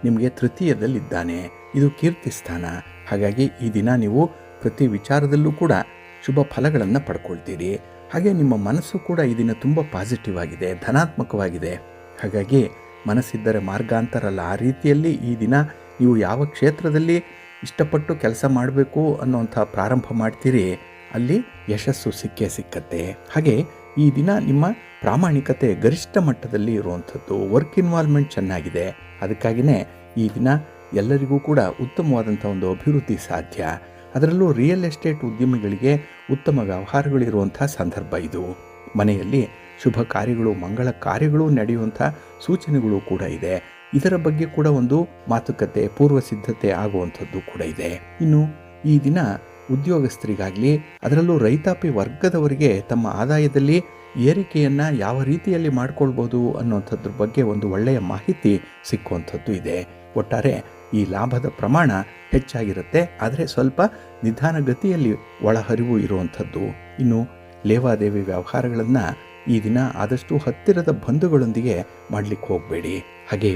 ನಿಮಗೆ ತೃತೀಯದಲ್ಲಿದ್ದಾನೆ. ಇದು ಕೀರ್ತಿ ಸ್ಥಾನ. ಹಾಗಾಗಿ ಈ ದಿನ ನೀವು ಪ್ರತಿ ವಿಚಾರದಲ್ಲೂ ಕೂಡ ಶುಭ ಫಲಗಳನ್ನು ಪಡ್ಕೊಳ್ತೀರಿ. ಹಾಗೆ ನಿಮ್ಮ ಮನಸ್ಸು ಕೂಡ ಈ ದಿನ ತುಂಬ ಪಾಸಿಟಿವ್ ಆಗಿದೆ, ಧನಾತ್ಮಕವಾಗಿದೆ. ಹಾಗಾಗಿ ಮನಸ್ಸಿದ್ದರೆ ಮಾರ್ಗಾಂತರ ಅಲ್ಲ. ಆ ರೀತಿಯಲ್ಲಿ ಈ ದಿನ ನೀವು ಯಾವ ಕ್ಷೇತ್ರದಲ್ಲಿ ಇಷ್ಟಪಟ್ಟು ಕೆಲಸ ಮಾಡಬೇಕು ಅನ್ನೋಂಥ ಪ್ರಾರಂಭ ಮಾಡ್ತೀರಿ ಅಲ್ಲಿ ಯಶಸ್ಸು ಸಿಕ್ಕೇ ಸಿಕ್ಕತ್ತೆ. ಹಾಗೆ ಈ ದಿನ ನಿಮ್ಮ ಪ್ರಾಮಾಣಿಕತೆ ಗರಿಷ್ಠ ಮಟ್ಟದಲ್ಲಿ ಇರುವಂಥದ್ದು, ವರ್ಕ್ ಇನ್ವಾಲ್ವ್ಮೆಂಟ್ ಚೆನ್ನಾಗಿದೆ. ಅದಕ್ಕಾಗಿಯೇ ಈ ದಿನ ಎಲ್ಲರಿಗೂ ಕೂಡ ಉತ್ತಮವಾದಂಥ ಒಂದು ಅಭಿವೃದ್ಧಿ ಸಾಧ್ಯ. ಅದರಲ್ಲೂ ರಿಯಲ್ ಎಸ್ಟೇಟ್ ಉದ್ಯಮಿಗಳಿಗೆ ಉತ್ತಮ ವ್ಯವಹಾರಗಳಿರುವಂಥ ಸಂದರ್ಭ ಇದು. ಮನೆಯಲ್ಲಿ ಶುಭ ಕಾರ್ಯಗಳು, ಮಂಗಳ ಕಾರ್ಯಗಳು ನಡೆಯುವಂಥ ಸೂಚನೆಗಳು ಕೂಡ ಇದೆ. ಇದರ ಬಗ್ಗೆ ಕೂಡ ಒಂದು ಮಾತುಕತೆ, ಪೂರ್ವ ಸಿದ್ಧತೆ ಆಗುವಂಥದ್ದು ಕೂಡ ಇದೆ. ಇನ್ನು ಈ ದಿನ ಉದ್ಯೋಗಸ್ಥರಿಗಾಗಲಿ, ಅದರಲ್ಲೂ ರೈತಾಪಿ ವರ್ಗದವರಿಗೆ ತಮ್ಮ ಆದಾಯದಲ್ಲಿ ಏರಿಕೆಯನ್ನು ಯಾವ ರೀತಿಯಲ್ಲಿ ಮಾಡ್ಕೊಳ್ಬೋದು ಅನ್ನೋಂಥದ್ರ ಬಗ್ಗೆ ಒಂದು ಒಳ್ಳೆಯ ಮಾಹಿತಿ ಸಿಕ್ಕುವಂಥದ್ದು ಇದೆ. ಒಟ್ಟಾರೆ ಈ ಲಾಭದ ಪ್ರಮಾಣ ಹೆಚ್ಚಾಗಿರುತ್ತೆ, ಆದರೆ ಸ್ವಲ್ಪ ನಿಧಾನಗತಿಯಲ್ಲಿ ಒಳಹರಿವು ಇರುವಂಥದ್ದು. ಇನ್ನು ಲೇವಾದೇವಿ ವ್ಯವಹಾರಗಳನ್ನು ಈ ದಿನ ಆದಷ್ಟು ಹತ್ತಿರದ ಬಂಧುಗಳೊಂದಿಗೆ ಮಾಡಲಿಕ್ಕೆ ಹೋಗಬೇಡಿ. ಹಾಗೆ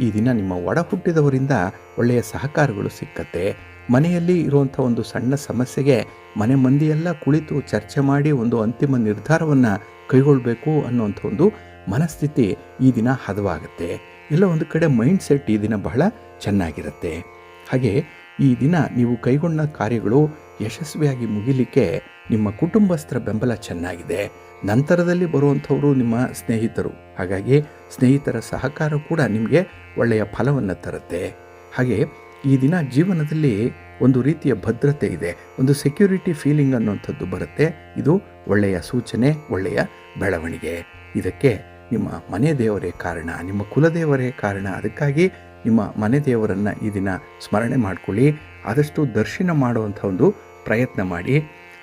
ಈ ದಿನ ನಿಮ್ಮ ಒಡ ಹುಟ್ಟಿದವರಿಂದ ಒಳ್ಳೆಯ ಸಹಕಾರಗಳು ಸಿಕ್ಕತ್ತೆ. ಮನೆಯಲ್ಲಿ ಇರುವಂಥ ಒಂದು ಸಣ್ಣ ಸಮಸ್ಯೆಗೆ ಮನೆ ಮಂದಿಯೆಲ್ಲ ಕುಳಿತು ಚರ್ಚೆ ಮಾಡಿ ಒಂದು ಅಂತಿಮ ನಿರ್ಧಾರವನ್ನು ಕೈಗೊಳ್ಳಬೇಕು ಅನ್ನೋಂಥ ಒಂದು ಮನಸ್ಥಿತಿ ಈ ದಿನ ಹದವಾಗುತ್ತೆ. ಎಲ್ಲ ಒಂದು ಕಡೆ ಮೈಂಡ್ ಸೆಟ್ ಈ ದಿನ ಬಹಳ ಚೆನ್ನಾಗಿರುತ್ತೆ. ಹಾಗೆ ಈ ದಿನ ನೀವು ಕೈಗೊಂಡ ಕಾರ್ಯಗಳು ಯಶಸ್ವಿಯಾಗಿ ಮುಗಿಲಿಕ್ಕೆ ನಿಮ್ಮ ಕುಟುಂಬಸ್ಥರ ಬೆಂಬಲ ಚೆನ್ನಾಗಿದೆ. ನಂತರದಲ್ಲಿ ಬರುವಂಥವರು ನಿಮ್ಮ ಸ್ನೇಹಿತರು. ಹಾಗಾಗಿ ಸ್ನೇಹಿತರ ಸಹಕಾರ ಕೂಡ ನಿಮಗೆ ಒಳ್ಳೆಯ ಫಲವನ್ನು ತರುತ್ತೆ. ಹಾಗೆ ಈ ದಿನ ಜೀವನದಲ್ಲಿ ಒಂದು ರೀತಿಯ ಭದ್ರತೆ ಇದೆ, ಒಂದು ಸೆಕ್ಯೂರಿಟಿ ಫೀಲಿಂಗ್ ಅನ್ನುವಂಥದ್ದು ಬರುತ್ತೆ. ಇದು ಒಳ್ಳೆಯ ಸೂಚನೆ, ಒಳ್ಳೆಯ ಬೆಳವಣಿಗೆ. ಇದಕ್ಕೆ ನಿಮ್ಮ ಮನೆ ದೇವರೇ ಕಾರಣ, ನಿಮ್ಮ ಕುಲದೇವರೇ ಕಾರಣ. ಅದಕ್ಕಾಗಿ ನಿಮ್ಮ ಮನೆ ದೇವರನ್ನು ಈ ದಿನ ಸ್ಮರಣೆ ಮಾಡಿಕೊಳ್ಳಿ. ಆದಷ್ಟು ದರ್ಶನ ಮಾಡುವಂಥ ಒಂದು ಪ್ರಯತ್ನ ಮಾಡಿ.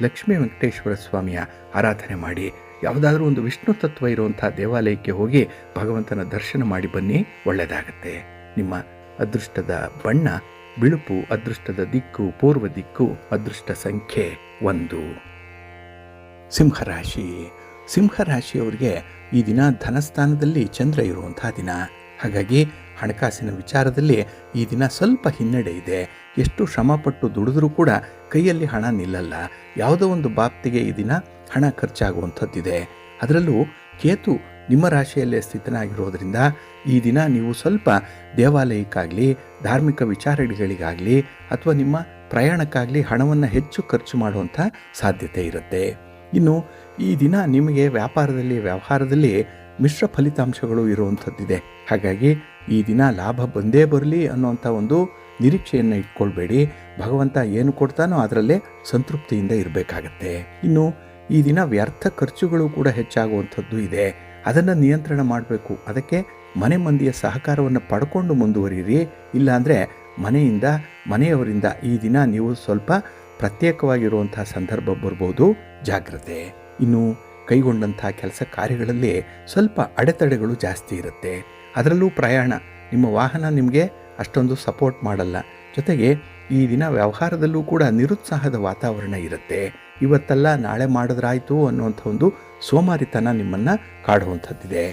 ಲಕ್ಷ್ಮೀ ವೆಂಕಟೇಶ್ವರ ಸ್ವಾಮಿಯ ಆರಾಧನೆ ಮಾಡಿ. ಯಾವುದಾದ್ರೂ ಒಂದು ವಿಷ್ಣು ತತ್ವ ಇರುವಂಥ ದೇವಾಲಯಕ್ಕೆ ಹೋಗಿ ಭಗವಂತನ ದರ್ಶನ ಮಾಡಿ ಬನ್ನಿ, ಒಳ್ಳೆಯದಾಗತ್ತೆ. ನಿಮ್ಮ ಅದೃಷ್ಟದ ಬಣ್ಣ ಬಿಳುಪು, ಅದೃಷ್ಟದ ದಿಕ್ಕು ಪೂರ್ವ ದಿಕ್ಕು, ಅದೃಷ್ಟ ಸಂಖ್ಯೆ 1. ಸಿಂಹರಾಶಿ. ಸಿಂಹರಾಶಿಯವರಿಗೆ ಈ ದಿನ ಧನಸ್ಥಾನದಲ್ಲಿ ಚಂದ್ರ ಇರುವಂಥ ದಿನ. ಹಾಗಾಗಿ ಹಣಕಾಸಿನ ವಿಚಾರದಲ್ಲಿ ಈ ದಿನ ಸ್ವಲ್ಪ ಹಿನ್ನಡೆ ಇದೆ. ಎಷ್ಟು ಶ್ರಮಪಟ್ಟು ದುಡಿದ್ರೂ ಕೂಡ ಕೈಯಲ್ಲಿ ಹಣ ನಿಲ್ಲಲ್ಲ. ಯಾವುದೋ ಒಂದು ಬಾಬ್ತಿಗೆ ಈ ದಿನ ಹಣ ಖರ್ಚಾಗುವಂಥದ್ದಿದೆ. ಅದರಲ್ಲೂ ಕೇತು ನಿಮ್ಮ ರಾಶಿಯಲ್ಲೇ ಸ್ಥಿತನಾಗಿರೋದ್ರಿಂದ ಈ ದಿನ ನೀವು ಸ್ವಲ್ಪ ದೇವಾಲಯಕ್ಕಾಗಲಿ, ಧಾರ್ಮಿಕ ವಿಚಾರಗಳಿಗಾಗಲಿ ಅಥವಾ ನಿಮ್ಮ ಪ್ರಯಾಣಕ್ಕಾಗಲಿ ಹಣವನ್ನು ಹೆಚ್ಚು ಖರ್ಚು ಮಾಡುವಂಥ ಸಾಧ್ಯತೆ ಇರುತ್ತೆ. ಇನ್ನು ಈ ದಿನ ನಿಮಗೆ ವ್ಯವಹಾರದಲ್ಲಿ ಮಿಶ್ರ ಫಲಿತಾಂಶಗಳು ಇರುವಂಥದ್ದಿದೆ. ಹಾಗಾಗಿ ಈ ದಿನ ಲಾಭ ಬಂದೇ ಬರಲಿ ಅನ್ನೋಂಥ ಒಂದು ನಿರೀಕ್ಷೆಯನ್ನು ಇಟ್ಕೊಳ್ಬೇಡಿ. ಭಗವಂತ ಏನು ಕೊಡ್ತಾನೋ ಅದರಲ್ಲೇ ಸಂತೃಪ್ತಿಯಿಂದ ಇರಬೇಕಾಗತ್ತೆ. ಇನ್ನು ಈ ದಿನ ವ್ಯರ್ಥ ಖರ್ಚುಗಳು ಕೂಡ ಹೆಚ್ಚಾಗುವಂಥದ್ದು ಇದೆ. ಅದನ್ನು ನಿಯಂತ್ರಣ ಮಾಡಬೇಕು. ಅದಕ್ಕೆ ಮನೆ ಮಂದಿಯ ಸಹಕಾರವನ್ನು ಪಡ್ಕೊಂಡು ಮುಂದುವರಿಯಿರಿ. ಇಲ್ಲಾಂದರೆ ಮನೆಯವರಿಂದ ಈ ದಿನ ನೀವು ಸ್ವಲ್ಪ ಪ್ರತ್ಯೇಕವಾಗಿರುವಂಥ ಸಂದರ್ಭ ಬರ್ಬೋದು. ಜಾಗ್ರತೆ. ಇನ್ನು ಕೈಗೊಂಡಂಥ ಕೆಲಸ ಕಾರ್ಯಗಳಲ್ಲಿ ಸ್ವಲ್ಪ ಅಡೆತಡೆಗಳು ಜಾಸ್ತಿ ಇರುತ್ತೆ. ಅದರಲ್ಲೂ ಪ್ರಯಾಣ, ನಿಮ್ಮ ವಾಹನ ನಿಮಗೆ ಅಷ್ಟೊಂದು ಸಪೋರ್ಟ್ ಮಾಡಲ್ಲ. ಜೊತೆಗೆ ಈ ದಿನ ವ್ಯವಹಾರದಲ್ಲೂ ಕೂಡ ನಿರುತ್ಸಾಹದ ವಾತಾವರಣ ಇರುತ್ತೆ. ಇವತ್ತಲ್ಲ ನಾಳೆ ಮಾಡಿದ್ರಾಯ್ತು ಅನ್ನುವಂಥ ಒಂದು ಸೋಮಾರಿತನ ನಿಮ್ಮನ್ನು ಕಾಡುವಂಥದ್ದಿದೆ.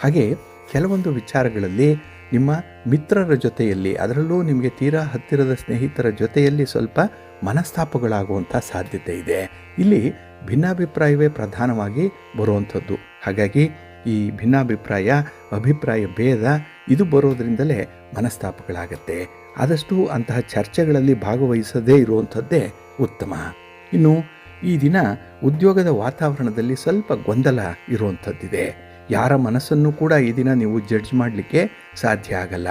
ಹಾಗೆ ಕೆಲವೊಂದು ವಿಚಾರಗಳಲ್ಲಿ ನಿಮ್ಮ ಮಿತ್ರರ ಜೊತೆಯಲ್ಲಿ, ಅದರಲ್ಲೂ ನಿಮಗೆ ತೀರಾ ಹತ್ತಿರದ ಸ್ನೇಹಿತರ ಜೊತೆಯಲ್ಲಿ ಸ್ವಲ್ಪ ಮನಸ್ತಾಪಗಳಾಗುವಂಥ ಸಾಧ್ಯತೆ ಇದೆ. ಇಲ್ಲಿ ಭಿನ್ನಾಭಿಪ್ರಾಯವೇ ಪ್ರಧಾನವಾಗಿ ಬರುವಂಥದ್ದು. ಹಾಗಾಗಿ ಈ ಅಭಿಪ್ರಾಯ ಭೇದ ಇದು ಬರೋದ್ರಿಂದಲೇ ಮನಸ್ತಾಪಗಳಾಗತ್ತೆ. ಆದಷ್ಟು ಅಂತಹ ಚರ್ಚೆಗಳಲ್ಲಿ ಭಾಗವಹಿಸದೇ ಇರುವಂಥದ್ದೇ ಉತ್ತಮ. ಇನ್ನು ಈ ದಿನ ಉದ್ಯೋಗದ ವಾತಾವರಣದಲ್ಲಿ ಸ್ವಲ್ಪ ಗೊಂದಲ ಇರುವಂಥದ್ದಿದೆ. ಯಾರ ಮನಸ್ಸನ್ನು ಕೂಡ ಈ ದಿನ ನೀವು ಜಡ್ಜ್ ಮಾಡಲಿಕ್ಕೆ ಸಾಧ್ಯ ಆಗಲ್ಲ.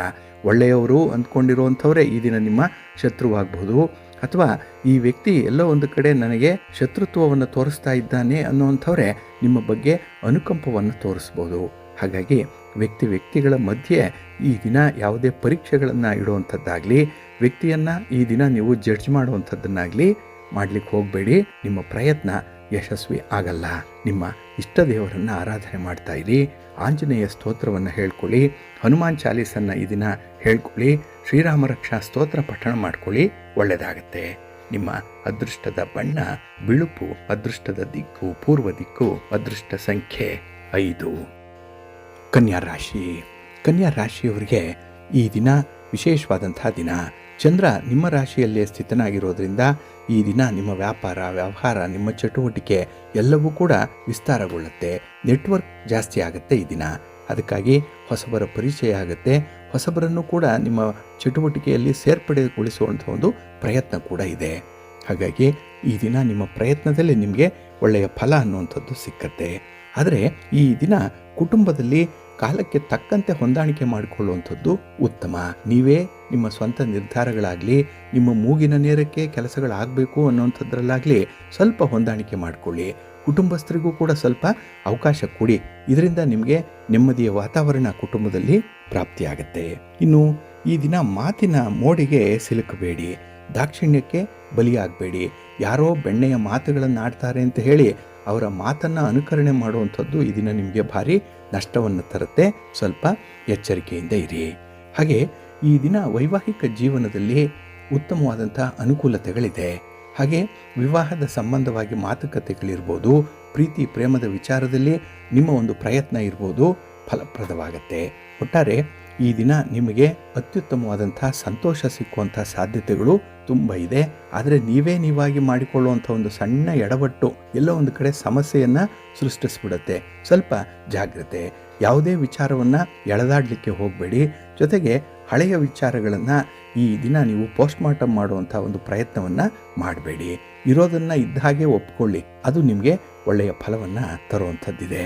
ಒಳ್ಳೆಯವರು ಅಂದ್ಕೊಂಡಿರುವಂಥವರೇ ಈ ದಿನ ನಿಮ್ಮ ಶತ್ರುವಾಗಬಹುದು, ಅಥವಾ ಈ ವ್ಯಕ್ತಿ ಎಲ್ಲೋ ಒಂದು ಕಡೆ ನನಗೆ ಶತ್ರುತ್ವವನ್ನು ತೋರಿಸ್ತಾ ಇದ್ದಾನೆ ಅನ್ನುವಂಥವರೇ ನಿಮ್ಮ ಬಗ್ಗೆ ಅನುಕಂಪವನ್ನು ತೋರಿಸ್ಬೋದು. ಹಾಗಾಗಿ ವ್ಯಕ್ತಿಗಳ ಮಧ್ಯೆ ಈ ದಿನ ಯಾವುದೇ ಪರೀಕ್ಷೆಗಳನ್ನು ಇಡುವಂಥದ್ದಾಗಲಿ, ವ್ಯಕ್ತಿಯನ್ನು ಈ ದಿನ ನೀವು ಜಡ್ಜ್ ಮಾಡುವಂಥದ್ದನ್ನಾಗಲಿ ಮಾಡಲಿಕ್ಕೆ ಹೋಗಬೇಡಿ. ನಿಮ್ಮ ಪ್ರಯತ್ನ ಯಶಸ್ವಿ ಆಗಲ್ಲ. ನಿಮ್ಮ ಇಷ್ಟ ದೇವರನ್ನು ಆರಾಧನೆ ಮಾಡ್ತಾ ಇರಿ. ಆಂಜನೇಯ ಸ್ತೋತ್ರವನ್ನು ಹೇಳ್ಕೊಳ್ಳಿ. ಹನುಮಾನ್ ಚಾಲೀಸನ್ನು ಈ ದಿನ ಹೇಳ್ಕೊಳ್ಳಿ. ಶ್ರೀರಾಮ ರಕ್ಷಾ ಸ್ತೋತ್ರ ಪಠಣ ಮಾಡ್ಕೊಳ್ಳಿ. ಒಳ್ಳೆಯದಾಗತ್ತೆ. ನಿಮ್ಮ ಅದೃಷ್ಟದ ಬಣ್ಣ ಬಿಳುಪು, ಅದೃಷ್ಟದ ದಿಕ್ಕು ಪೂರ್ವ ದಿಕ್ಕು, ಅದೃಷ್ಟ ಸಂಖ್ಯೆ 5. ಕನ್ಯಾ ರಾಶಿಯವರಿಗೆ ಈ ದಿನ ವಿಶೇಷವಾದಂಥ ದಿನ. ಚಂದ್ರ ನಿಮ್ಮ ರಾಶಿಯಲ್ಲೇ ಸ್ಥಿತನಾಗಿರೋದ್ರಿಂದ ಈ ದಿನ ನಿಮ್ಮ ವ್ಯವಹಾರ, ನಿಮ್ಮ ಚಟುವಟಿಕೆ ಎಲ್ಲವೂ ಕೂಡ ವಿಸ್ತಾರಗೊಳ್ಳುತ್ತೆ. ನೆಟ್ವರ್ಕ್ ಜಾಸ್ತಿ ಆಗುತ್ತೆ ಈ ದಿನ. ಅದಕ್ಕಾಗಿ ಹೊಸಬರ ಪರಿಚಯ ಆಗುತ್ತೆ. ಹೊಸಬರನ್ನು ಕೂಡ ನಿಮ್ಮ ಚಟುವಟಿಕೆಯಲ್ಲಿ ಸೇರ್ಪಡೆಗೊಳಿಸುವಂಥ ಒಂದು ಪ್ರಯತ್ನ ಕೂಡ ಇದೆ. ಹಾಗಾಗಿ ಈ ದಿನ ನಿಮ್ಮ ಪ್ರಯತ್ನದಲ್ಲಿ ನಿಮಗೆ ಒಳ್ಳೆಯ ಫಲ ಅನ್ನುವಂಥದ್ದು ಸಿಕ್ಕತ್ತೆ. ಆದರೆ ಈ ದಿನ ಕುಟುಂಬದಲ್ಲಿ ಕಾಲಕ್ಕೆ ತಕ್ಕಂತೆ ಹೊಂದಾಣಿಕೆ ಮಾಡಿಕೊಳ್ಳುವಂಥದ್ದು ಉತ್ತಮ. ನೀವೇ ನಿಮ್ಮ ಸ್ವಂತ ನಿರ್ಧಾರಗಳಾಗಲಿ, ನಿಮ್ಮ ಮೂಗಿನ ನೇರಕ್ಕೆ ಕೆಲಸಗಳಾಗಬೇಕು ಅನ್ನೋಂಥದ್ರಲ್ಲಾಗಲಿ ಸ್ವಲ್ಪ ಹೊಂದಾಣಿಕೆ ಮಾಡಿಕೊಳ್ಳಿ. ಕುಟುಂಬಸ್ಥರಿಗೂ ಕೂಡ ಸ್ವಲ್ಪ ಅವಕಾಶ ಕೊಡಿ. ಇದರಿಂದ ನಿಮಗೆ ನೆಮ್ಮದಿಯ ವಾತಾವರಣ ಕುಟುಂಬದಲ್ಲಿ ಪ್ರಾಪ್ತಿಯಾಗತ್ತೆ. ಇನ್ನು ಈ ದಿನ ಮಾತಿನ ಮೋಡಿಗೆ ಸಿಲುಕಬೇಡಿ. ದಾಕ್ಷಿಣ್ಯಕ್ಕೆ ಬಲಿಯಾಗಬೇಡಿ. ಯಾರೋ ಬೆಣ್ಣೆಯ ಮಾತುಗಳನ್ನು ಆಡ್ತಾರೆ ಅಂತ ಹೇಳಿ ಅವರ ಮಾತನ್ನು ಅನುಕರಣೆ ಮಾಡುವಂಥದ್ದು ಈ ದಿನ ನಿಮಗೆ ಭಾರಿ ನಷ್ಟವನ್ನು ತರುತ್ತೆ. ಸ್ವಲ್ಪ ಎಚ್ಚರಿಕೆಯಿಂದ ಇರಿ. ಹಾಗೆ ಈ ದಿನ ವೈವಾಹಿಕ ಜೀವನದಲ್ಲಿ ಉತ್ತಮವಾದಂಥ ಅನುಕೂಲತೆಗಳಿದೆ. ಹಾಗೆ ವಿವಾಹದ ಸಂಬಂಧವಾಗಿ ಮಾತುಕತೆಗಳಿರ್ಬೋದು, ಪ್ರೀತಿ ಪ್ರೇಮದ ವಿಚಾರದಲ್ಲಿ ನಿಮ್ಮ ಒಂದು ಪ್ರಯತ್ನ ಇರ್ಬೋದು, ಫಲಪ್ರದವಾಗತ್ತೆ. ಒಟ್ಟಾರೆ ಈ ದಿನ ನಿಮಗೆ ಅತ್ಯುತ್ತಮವಾದಂಥ ಸಂತೋಷ ಸಿಕ್ಕುವಂಥ ಸಾಧ್ಯತೆಗಳು ತುಂಬ ಇದೆ. ಆದರೆ ನೀವಾಗಿ ಮಾಡಿಕೊಳ್ಳುವಂಥ ಒಂದು ಸಣ್ಣ ಎಡವಟ್ಟು ಎಲ್ಲೋ ಒಂದು ಕಡೆ ಸಮಸ್ಯೆಯನ್ನು ಸೃಷ್ಟಿಸ್ಬಿಡುತ್ತೆ. ಸ್ವಲ್ಪ ಜಾಗ್ರತೆ. ಯಾವುದೇ ವಿಚಾರವನ್ನು ಎಳೆದಾಡಲಿಕ್ಕೆ ಹೋಗಬೇಡಿ. ಜೊತೆಗೆ ಹಳೆಯ ವಿಚಾರಗಳನ್ನು ಈ ದಿನ ನೀವು ಪೋಸ್ಟ್ಮಾರ್ಟಮ್ ಮಾಡುವಂಥ ಒಂದು ಪ್ರಯತ್ನವನ್ನು ಮಾಡಬೇಡಿ. ಇರೋದನ್ನು ಇದ್ದ ಹಾಗೆ ಒಪ್ಕೊಳ್ಳಿ. ಅದು ನಿಮಗೆ ಒಳ್ಳೆಯ ಫಲವನ್ನು ತರುವಂಥದ್ದಿದೆ.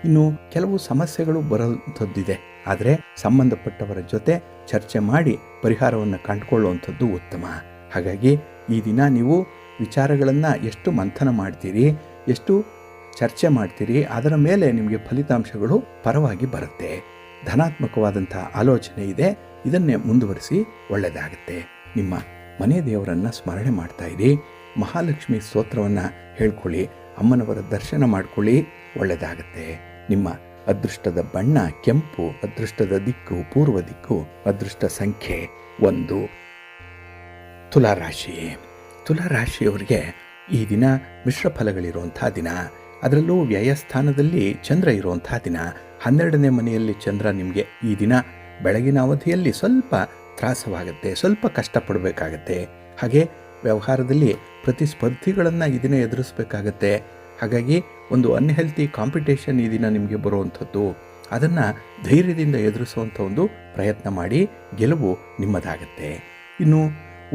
ಇನ್ನು ಕೆಲವು ಸಮಸ್ಯೆಗಳು ಬರುವಂಥದ್ದಿದೆ. ಆದರೆ ಸಂಬಂಧಪಟ್ಟವರ ಜೊತೆ ಚರ್ಚೆ ಮಾಡಿ ಪರಿಹಾರವನ್ನು ಕಂಡುಕೊಳ್ಳುವಂಥದ್ದು ಉತ್ತಮ. ಹಾಗಾಗಿ ಈ ದಿನ ನೀವು ವಿಚಾರಗಳನ್ನು ಎಷ್ಟು ಮಂಥನ ಮಾಡ್ತೀರಿ, ಎಷ್ಟು ಚರ್ಚೆ ಮಾಡ್ತೀರಿ, ಅದರ ಮೇಲೆ ನಿಮಗೆ ಫಲಿತಾಂಶಗಳು ಪರವಾಗಿ ಬರುತ್ತೆ. ಧನಾತ್ಮಕವಾದಂಥ ಆಲೋಚನೆ ಇದೆ. ಇದನ್ನೇ ಮುಂದುವರಿಸಿ, ಒಳ್ಳೆಯದಾಗುತ್ತೆ. ನಿಮ್ಮ ಮನೆ ದೇವರನ್ನು ಸ್ಮರಣೆ ಮಾಡ್ತಾ ಇರಿ. ಮಹಾಲಕ್ಷ್ಮಿ ಸ್ತೋತ್ರವನ್ನು ಹೇಳ್ಕೊಳ್ಳಿ. ಅಮ್ಮನವರ ದರ್ಶನ ಮಾಡ್ಕೊಳ್ಳಿ. ಒಳ್ಳೆಯದಾಗುತ್ತೆ. ನಿಮ್ಮ ಅದೃಷ್ಟದ ಬಣ್ಣ ಕೆಂಪು, ಅದೃಷ್ಟದ ದಿಕ್ಕು ಪೂರ್ವ ದಿಕ್ಕು, ಅದೃಷ್ಟ ಸಂಖ್ಯೆ 1. ತುಲಾರಾಶಿಯವರಿಗೆ ಈ ದಿನ ಮಿಶ್ರ ಫಲಗಳಿರುವಂಥ ದಿನ. ಅದರಲ್ಲೂ ವ್ಯಯಸ್ಥಾನದಲ್ಲಿ ಚಂದ್ರ ಇರುವಂಥ ದಿನ. 12ನೇ ಮನೆಯಲ್ಲಿ ಚಂದ್ರ ನಿಮಗೆ ಈ ದಿನ ಬೆಳಗಿನ ಅವಧಿಯಲ್ಲಿ ಸ್ವಲ್ಪ ತ್ರಾಸವಾಗುತ್ತೆ, ಸ್ವಲ್ಪ ಕಷ್ಟಪಡಬೇಕಾಗತ್ತೆ. ಹಾಗೆ ವ್ಯವಹಾರದಲ್ಲಿ ಪ್ರತಿಸ್ಪರ್ಧಿಗಳನ್ನು ಈ ದಿನ ಎದುರಿಸಬೇಕಾಗತ್ತೆ. ಹಾಗಾಗಿ ಒಂದು ಅನ್ಹೆಲ್ತಿ ಕಾಂಪಿಟೇಷನ್ ಈ ದಿನ ನಿಮಗೆ ಬರುವಂಥದ್ದು, ಅದನ್ನು ಧೈರ್ಯದಿಂದ ಎದುರಿಸುವಂಥ ಒಂದು ಪ್ರಯತ್ನ ಮಾಡಿ, ಗೆಲುವು ನಿಮ್ಮದಾಗತ್ತೆ. ಇನ್ನು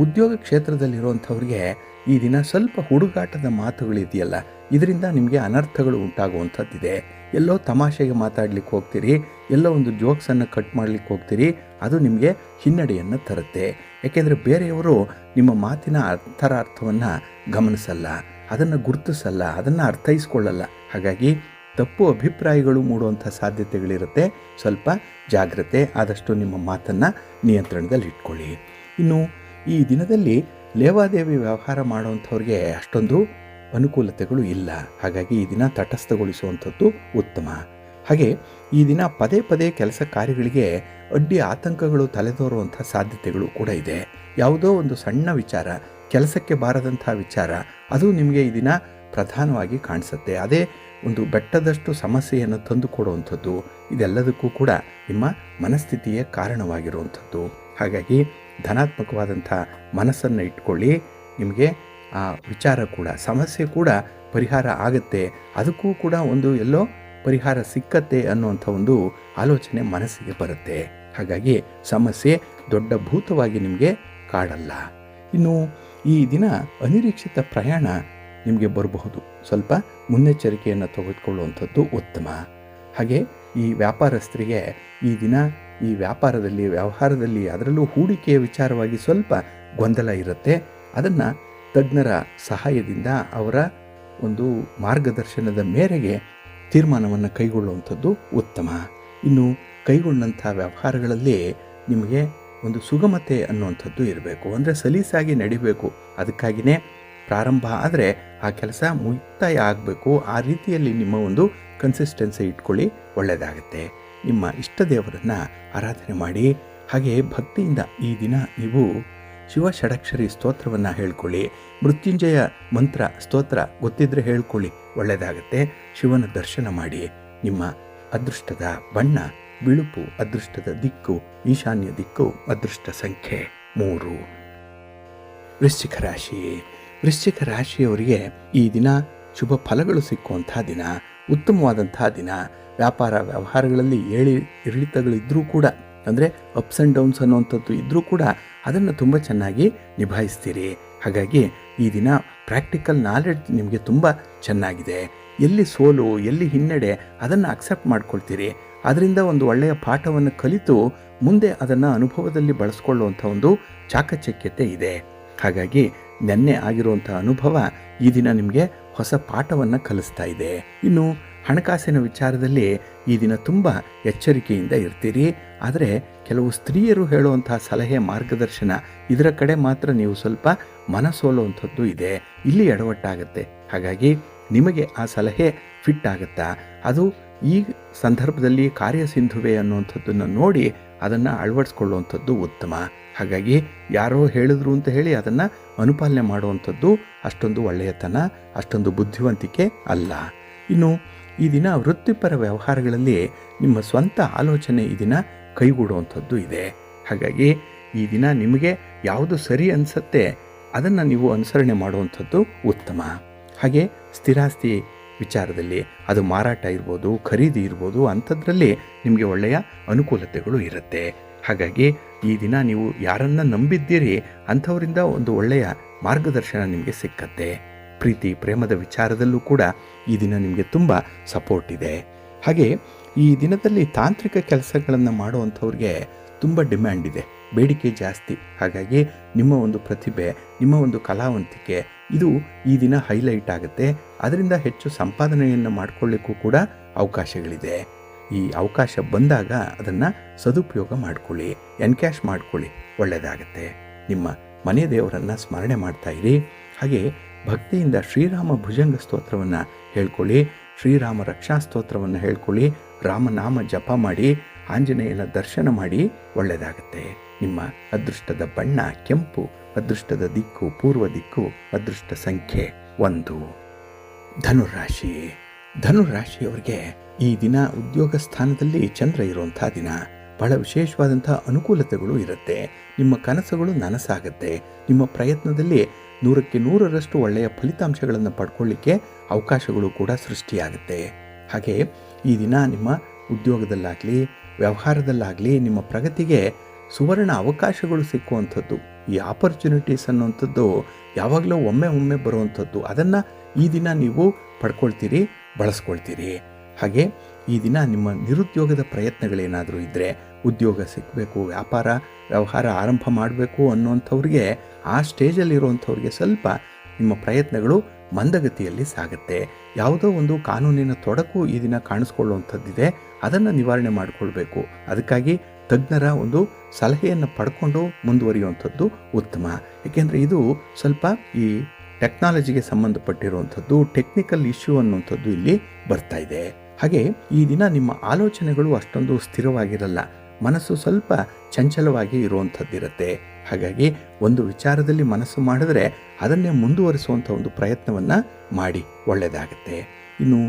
ಉದ್ಯೋಗ ಕ್ಷೇತ್ರದಲ್ಲಿರುವಂಥವ್ರಿಗೆ ಈ ದಿನ ಸ್ವಲ್ಪ ಹುಡುಗಾಟದ ಮಾತುಗಳಿದೆಯಲ್ಲ, ಇದರಿಂದ ನಿಮಗೆ ಅನರ್ಥಗಳು ಉಂಟಾಗುವಂಥದ್ದಿದೆ. ಎಲ್ಲೋ ತಮಾಷೆಗೆ ಮಾತಾಡ್ಲಿಕ್ಕೆ ಹೋಗ್ತೀರಿ, ಎಲ್ಲೋ ಒಂದು ಜೋಕ್ಸನ್ನು ಕಟ್ ಮಾಡಲಿಕ್ಕೆ ಹೋಗ್ತೀರಿ, ಅದು ನಿಮಗೆ ಹಿನ್ನಡೆಯನ್ನು ತರುತ್ತೆ. ಯಾಕೆಂದರೆ ಬೇರೆಯವರು ನಿಮ್ಮ ಮಾತಿನ ಅಂತರಾರ್ಥವನ್ನು ಗಮನಿಸಲ್ಲ, ಅದನ್ನು ಗುರುತಿಸಲ್ಲ, ಅದನ್ನು ಅರ್ಥೈಸ್ಕೊಳ್ಳಲ್ಲ. ಹಾಗಾಗಿ ತಪ್ಪು ಅಭಿಪ್ರಾಯಗಳು ಮೂಡುವಂಥ ಸಾಧ್ಯತೆಗಳಿರುತ್ತೆ. ಸ್ವಲ್ಪ ಜಾಗ್ರತೆ, ಆದಷ್ಟು ನಿಮ್ಮ ಮಾತನ್ನು ನಿಯಂತ್ರಣದಲ್ಲಿ ಇಟ್ಕೊಳ್ಳಿ. ಇನ್ನು ಈ ದಿನದಲ್ಲಿ ಲೇವಾದೇವಿ ವ್ಯವಹಾರ ಮಾಡುವಂಥವ್ರಿಗೆ ಅಷ್ಟೊಂದು ಅನುಕೂಲತೆಗಳು ಇಲ್ಲ. ಹಾಗಾಗಿ ಈ ದಿನ ತಟಸ್ಥಗೊಳಿಸುವಂಥದ್ದು ಉತ್ತಮ. ಹಾಗೆ ಈ ದಿನ ಪದೇ ಪದೇ ಕೆಲಸ ಕಾರ್ಯಗಳಿಗೆ ಅಡ್ಡಿ ಆತಂಕಗಳು ತಲೆದೋರುವಂಥ ಸಾಧ್ಯತೆಗಳು ಕೂಡ ಇದೆ. ಯಾವುದೋ ಒಂದು ಸಣ್ಣ ವಿಚಾರ, ಕೆಲಸಕ್ಕೆ ಬಾರದಂಥ ವಿಚಾರ, ಅದು ನಿಮಗೆ ಈ ದಿನ ಪ್ರಧಾನವಾಗಿ ಕಾಣಿಸುತ್ತೆ. ಅದೇ ಒಂದು ಬೆಟ್ಟದಷ್ಟು ಸಮಸ್ಯೆಯನ್ನು ತಂದುಕೊಡುವಂಥದ್ದು. ಇದೆಲ್ಲದಕ್ಕೂ ಕೂಡ ನಿಮ್ಮ ಮನಸ್ಥಿತಿಯೇ ಕಾರಣವಾಗಿರುವಂಥದ್ದು. ಹಾಗಾಗಿ ಧನಾತ್ಮಕವಾದಂಥ ಮನಸ್ಸನ್ನು ಇಟ್ಕೊಳ್ಳಿ. ನಿಮಗೆ ಆ ವಿಚಾರ ಕೂಡ, ಸಮಸ್ಯೆ ಕೂಡ ಪರಿಹಾರ ಆಗುತ್ತೆ, ಅದಕ್ಕೂ ಕೂಡ ಒಂದು ಎಲ್ಲೋ ಪರಿಹಾರ ಸಿಕ್ಕತ್ತೆ ಅನ್ನುವಂಥ ಒಂದು ಆಲೋಚನೆ ಮನಸ್ಸಿಗೆ ಬರುತ್ತೆ. ಹಾಗಾಗಿ ಸಮಸ್ಯೆ ದೊಡ್ಡ ಭೂತವಾಗಿ ನಿಮಗೆ ಕಾಡಲ್ಲ. ಇನ್ನು ಈ ದಿನ ಅನಿರೀಕ್ಷಿತ ಪ್ರಯಾಣ ನಿಮಗೆ ಬರಬಹುದು. ಸ್ವಲ್ಪ ಮುನ್ನೆಚ್ಚರಿಕೆಯನ್ನು ತೆಗೆದುಕೊಳ್ಳುವಂಥದ್ದು ಉತ್ತಮ. ಹಾಗೆ ಈ ವ್ಯಾಪಾರಸ್ಥರಿಗೆ ಈ ದಿನ ಈ ವ್ಯಾಪಾರದಲ್ಲಿ, ವ್ಯವಹಾರದಲ್ಲಿ, ಅದರಲ್ಲೂ ಹೂಡಿಕೆಯ ವಿಚಾರವಾಗಿ ಸ್ವಲ್ಪ ಗೊಂದಲ ಇರುತ್ತೆ. ಅದನ್ನು ತಜ್ಞರ ಸಹಾಯದಿಂದ, ಅವರ ಒಂದು ಮಾರ್ಗದರ್ಶನದ ಮೇರೆಗೆ ತೀರ್ಮಾನವನ್ನು ಕೈಗೊಳ್ಳುವಂಥದ್ದು ಉತ್ತಮ. ಇನ್ನು ಕೈಗೊಂಡಂಥ ವ್ಯವಹಾರಗಳಲ್ಲಿ ನಿಮಗೆ ಒಂದು ಸುಗಮತೆ ಅನ್ನುವಂಥದ್ದು ಇರಬೇಕು. ಅಂದರೆ ಸಲೀಸಾಗಿ ನಡಿಬೇಕು. ಅದಕ್ಕಾಗಿಯೇ ಪ್ರಾರಂಭ ಆದರೆ ಆ ಕೆಲಸ ಮುಕ್ತಾಯ ಆಗಬೇಕು. ಆ ರೀತಿಯಲ್ಲಿ ನಿಮ್ಮ ಒಂದು ಕನ್ಸಿಸ್ಟೆನ್ಸಿ ಇಟ್ಕೊಳ್ಳಿ, ಒಳ್ಳೆಯದಾಗುತ್ತೆ. ನಿಮ್ಮ ಇಷ್ಟ ದೇವರನ್ನು ಆರಾಧನೆ ಮಾಡಿ. ಹಾಗೆ ಭಕ್ತಿಯಿಂದ ಈ ದಿನ ನೀವು ಶಿವ ಷಡಕ್ಷರಿ ಸ್ತೋತ್ರವನ್ನು ಹೇಳ್ಕೊಳ್ಳಿ. ಮೃತ್ಯುಂಜಯ ಮಂತ್ರ ಸ್ತೋತ್ರ ಗೊತ್ತಿದ್ದರೆ ಹೇಳ್ಕೊಳ್ಳಿ, ಒಳ್ಳೆಯದಾಗತ್ತೆ. ಶಿವನ ದರ್ಶನ ಮಾಡಿ. ನಿಮ್ಮ ಅದೃಷ್ಟದ ಬಣ್ಣ ಬಿಳುಪು, ಅದೃಷ್ಟದ ದಿಕ್ಕು ಈಶಾನ್ಯ ದಿಕ್ಕು, ಅದೃಷ್ಟ ಸಂಖ್ಯೆ 3. ವೃಶ್ಚಿಕ ರಾಶಿ. ವೃಶ್ಚಿಕ ರಾಶಿಯವರಿಗೆ ಈ ದಿನ ಶುಭ ಫಲಗಳು ಸಿಕ್ಕುವಂಥ ದಿನ, ಉತ್ತಮವಾದಂಥ ದಿನ. ವ್ಯಾಪಾರ ವ್ಯವಹಾರಗಳಲ್ಲಿ ಇಳಿತಗಳಿದ್ದರೂ ಕೂಡ, ಅಂದರೆ ಅಪ್ಸ್ ಆ್ಯಂಡ್ ಡೌನ್ಸ್ ಅನ್ನುವಂಥದ್ದು ಇದ್ದರೂ ಕೂಡ ಅದನ್ನು ತುಂಬ ಚೆನ್ನಾಗಿ ನಿಭಾಯಿಸ್ತೀರಿ. ಹಾಗಾಗಿ ಈ ದಿನ ಪ್ರಾಕ್ಟಿಕಲ್ ನಾಲೆಡ್ಜ್ ನಿಮಗೆ ತುಂಬ ಚೆನ್ನಾಗಿದೆ. ಎಲ್ಲಿ ಸೋಲು, ಎಲ್ಲಿ ಹಿನ್ನಡೆ, ಅದನ್ನು ಅಕ್ಸೆಪ್ಟ್ ಮಾಡ್ಕೊಳ್ತೀರಿ. ಅದರಿಂದ ಒಂದು ಒಳ್ಳೆಯ ಪಾಠವನ್ನು ಕಲಿತು ಮುಂದೆ ಅದನ್ನು ಅನುಭವದಲ್ಲಿ ಬಳಸ್ಕೊಳ್ಳುವಂಥ ಒಂದು ಚಾಕಚಕ್ಯತೆ ಇದೆ. ಹಾಗಾಗಿ ನೆನ್ನೆ ಆಗಿರುವಂಥ ಅನುಭವ ಈ ದಿನ ನಿಮಗೆ ಹೊಸ ಪಾಠವನ್ನು ಕಲಿಸ್ತಾ ಇದೆ. ಇನ್ನು ಹಣಕಾಸಿನ ವಿಚಾರದಲ್ಲಿ ಈ ದಿನ ತುಂಬ ಎಚ್ಚರಿಕೆಯಿಂದ ಇರ್ತೀರಿ. ಆದರೆ ಕೆಲವು ಸ್ತ್ರೀಯರು ಹೇಳುವಂತಹ ಸಲಹೆ, ಮಾರ್ಗದರ್ಶನ, ಇದರ ಕಡೆ ಮಾತ್ರ ನೀವು ಸ್ವಲ್ಪ ಮನಸೋಲುವಂಥದ್ದು ಇದೆ. ಇಲ್ಲಿ ಎಡವಟ್ಟಾಗತ್ತೆ. ಹಾಗಾಗಿ ನಿಮಗೆ ಆ ಸಲಹೆ ಫಿಟ್ ಆಗುತ್ತಾ, ಅದು ಈ ಸಂದರ್ಭದಲ್ಲಿ ಕಾರ್ಯಸಿಂಧುವೆ ಅನ್ನುವಂಥದ್ದನ್ನು ನೋಡಿ ಅದನ್ನು ಅಳವಡಿಸ್ಕೊಳ್ಳುವಂಥದ್ದು ಉತ್ತಮ. ಹಾಗಾಗಿ ಯಾರೋ ಹೇಳಿದ್ರು ಅಂತ ಹೇಳಿ ಅದನ್ನು ಅನುಪಾಲನೆ ಮಾಡುವಂಥದ್ದು ಅಷ್ಟೊಂದು ಒಳ್ಳೆಯತನ, ಅಷ್ಟೊಂದು ಬುದ್ಧಿವಂತಿಕೆ ಅಲ್ಲ. ಇನ್ನು ಈ ದಿನ ವೃತ್ತಿಪರ ವ್ಯವಹಾರಗಳಲ್ಲಿ ನಿಮ್ಮ ಸ್ವಂತ ಆಲೋಚನೆ ಈ ದಿನ ಕೈಗೂಡುವಂಥದ್ದು ಇದೆ. ಹಾಗಾಗಿ ಈ ದಿನ ನಿಮಗೆ ಯಾವುದು ಸರಿ ಅನಿಸುತ್ತೆ ಅದನ್ನು ನೀವು ಅನುಸರಣೆ ಮಾಡುವಂಥದ್ದು ಉತ್ತಮ. ಹಾಗೆ ಸ್ಥಿರಾಸ್ತಿ ವಿಚಾರದಲ್ಲಿ, ಅದು ಮಾರಾಟ ಇರ್ಬೋದು, ಖರೀದಿ ಇರ್ಬೋದು, ಅಂಥದ್ರಲ್ಲಿ ನಿಮಗೆ ಒಳ್ಳೆಯ ಅನುಕೂಲತೆಗಳು ಇರುತ್ತೆ. ಹಾಗಾಗಿ ಈ ದಿನ ನೀವು ಯಾರನ್ನು ನಂಬಿದ್ದೀರಿ ಅಂಥವರಿಂದ ಒಂದು ಒಳ್ಳೆಯ ಮಾರ್ಗದರ್ಶನ ನಿಮಗೆ ಸಿಕ್ಕತ್ತೆ. ಪ್ರೀತಿ ಪ್ರೇಮದ ವಿಚಾರದಲ್ಲೂ ಕೂಡ ಈ ದಿನ ನಿಮಗೆ ತುಂಬ ಸಪೋರ್ಟ್ ಇದೆ. ಹಾಗೆ ಈ ದಿನದಲ್ಲಿ ತಾಂತ್ರಿಕ ಕೆಲಸಗಳನ್ನು ಮಾಡುವಂಥವ್ರಿಗೆ ತುಂಬ ಡಿಮ್ಯಾಂಡ್ ಇದೆ, ಬೇಡಿಕೆ ಜಾಸ್ತಿ. ಹಾಗಾಗಿ ನಿಮ್ಮ ಒಂದು ಪ್ರತಿಭೆ, ನಿಮ್ಮ ಒಂದು ಕಲಾವಂತಿಕೆ ಇದು ಈ ದಿನ ಹೈಲೈಟ್ ಆಗುತ್ತೆ. ಅದರಿಂದ ಹೆಚ್ಚು ಸಂಪಾದನೆಯನ್ನು ಮಾಡಿಕೊಳ್ಳಿಕ್ಕೂ ಕೂಡ ಅವಕಾಶಗಳಿದೆ. ಈ ಅವಕಾಶ ಬಂದಾಗ ಅದನ್ನು ಸದುಪಯೋಗ ಮಾಡಿಕೊಳ್ಳಿ, ಎನ್ಕ್ಯಾಶ್ ಮಾಡಿಕೊಳ್ಳಿ, ಒಳ್ಳೆಯದಾಗತ್ತೆ. ನಿಮ್ಮ ಮನೆ ದೇವರನ್ನು ಸ್ಮರಣೆ ಮಾಡ್ತಾ ಇರಿ. ಹಾಗೆ ಭಕ್ತಿಯಿಂದ ಶ್ರೀರಾಮ ಭುಜಂಗ ಸ್ತೋತ್ರವನ್ನು ಹೇಳ್ಕೊಳ್ಳಿ, ಶ್ರೀರಾಮ ರಕ್ಷಾ ಸ್ತೋತ್ರವನ್ನು ಹೇಳ್ಕೊಳ್ಳಿ, ರಾಮನಾಮ ಜಪ ಮಾಡಿ, ಆಂಜನೇಯನ ದರ್ಶನ ಮಾಡಿ, ಒಳ್ಳೆಯದಾಗತ್ತೆ. ನಿಮ್ಮ ಅದೃಷ್ಟದ ಬಣ್ಣ ಕೆಂಪು, ಅದೃಷ್ಟದ ದಿಕ್ಕು ಪೂರ್ವ ದಿಕ್ಕು, ಅದೃಷ್ಟ ಸಂಖ್ಯೆ 1. ಧನುರಾಶಿ. ಧನುರಾಶಿಯವರಿಗೆ ಈ ದಿನ ಉದ್ಯೋಗ ಸ್ಥಾನದಲ್ಲಿ ಚಂದ್ರ ಇರುವಂಥ ದಿನ. ಬಹಳ ವಿಶೇಷವಾದಂಥ ಅನುಕೂಲತೆಗಳು ಇರುತ್ತೆ. ನಿಮ್ಮ ಕನಸುಗಳು ನನಸಾಗುತ್ತೆ. ನಿಮ್ಮ ಪ್ರಯತ್ನದಲ್ಲಿ 100ಕ್ಕೆ 100ರಷ್ಟು ಒಳ್ಳೆಯ ಫಲಿತಾಂಶಗಳನ್ನು ಪಡ್ಕೊಳ್ಳಿಕ್ಕೆ ಅವಕಾಶಗಳು ಕೂಡ ಸೃಷ್ಟಿಯಾಗುತ್ತೆ. ಹಾಗೆ ಈ ದಿನ ನಿಮ್ಮ ಉದ್ಯೋಗದಲ್ಲಾಗಲಿ ವ್ಯವಹಾರದಲ್ಲಾಗಲಿ ನಿಮ್ಮ ಪ್ರಗತಿಗೆ ಸುವರ್ಣ ಅವಕಾಶಗಳು ಸಿಕ್ಕುವಂಥದ್ದು. ಈ ಆಪರ್ಚುನಿಟೀಸ್ ಅನ್ನುವಂಥದ್ದು ಯಾವಾಗಲೂ ಒಮ್ಮೆ ಬರುವಂಥದ್ದು. ಅದನ್ನು ಈ ದಿನ ನೀವು ಪಡ್ಕೊಳ್ತೀರಿ, ಬಳಸ್ಕೊಳ್ತೀರಿ. ಹಾಗೆ ಈ ದಿನ ನಿಮ್ಮ ನಿರುದ್ಯೋಗದ ಪ್ರಯತ್ನಗಳೇನಾದರೂ ಇದ್ದರೆ, ಉದ್ಯೋಗ ಸಿಕ್ಕಬೇಕು, ವ್ಯಾಪಾರ ವ್ಯವಹಾರ ಆರಂಭ ಮಾಡಬೇಕು ಅನ್ನುವಂಥವ್ರಿಗೆ, ಆ ಸ್ಟೇಜಲ್ಲಿರುವಂಥವ್ರಿಗೆ ಸ್ವಲ್ಪ ನಿಮ್ಮ ಪ್ರಯತ್ನಗಳು ಮಂದಗತಿಯಲ್ಲಿ ಸಾಗುತ್ತೆ. ಯಾವುದೋ ಒಂದು ಕಾನೂನಿನ ತೊಡಕು ಈ ದಿನ ಕಾಣಿಸ್ಕೊಳ್ಳುವಂಥದ್ದಿದೆ, ಅದನ್ನು ನಿವಾರಣೆ ಮಾಡಿಕೊಳ್ಬೇಕು. ಅದಕ್ಕಾಗಿ ತಜ್ಞರ ಒಂದು ಸಲಹೆಯನ್ನು ಪಡ್ಕೊಂಡು ಮುಂದುವರಿಯುವಂಥದ್ದು ಉತ್ತಮ. ಏಕೆಂದರೆ ಇದು ಸ್ವಲ್ಪ ಈ ಟೆಕ್ನಾಲಜಿಗೆ ಸಂಬಂಧಪಟ್ಟಿರುವಂಥದ್ದು, ಟೆಕ್ನಿಕಲ್ ಇಶ್ಯೂ ಅನ್ನುವಂಥದ್ದು ಇಲ್ಲಿ ಬರ್ತಾ ಇದೆ. ಹಾಗೆ ಈ ದಿನ ನಿಮ್ಮ ಆಲೋಚನೆಗಳು ಅಷ್ಟೊಂದು ಸ್ಥಿರವಾಗಿರಲ್ಲ, ಮನಸ್ಸು ಸ್ವಲ್ಪ ಚಂಚಲವಾಗಿ ಇರುವಂಥದ್ದಿರುತ್ತೆ. ಹಾಗಾಗಿ ಒಂದು ವಿಚಾರದಲ್ಲಿ ಮನಸ್ಸು ಮಾಡಿದ್ರೆ ಅದನ್ನೇ ಮುಂದುವರಿಸುವಂಥ ಒಂದು ಪ್ರಯತ್ನವನ್ನು ಮಾಡಿ, ಒಳ್ಳೆಯದಾಗುತ್ತೆ. ಇನ್ನು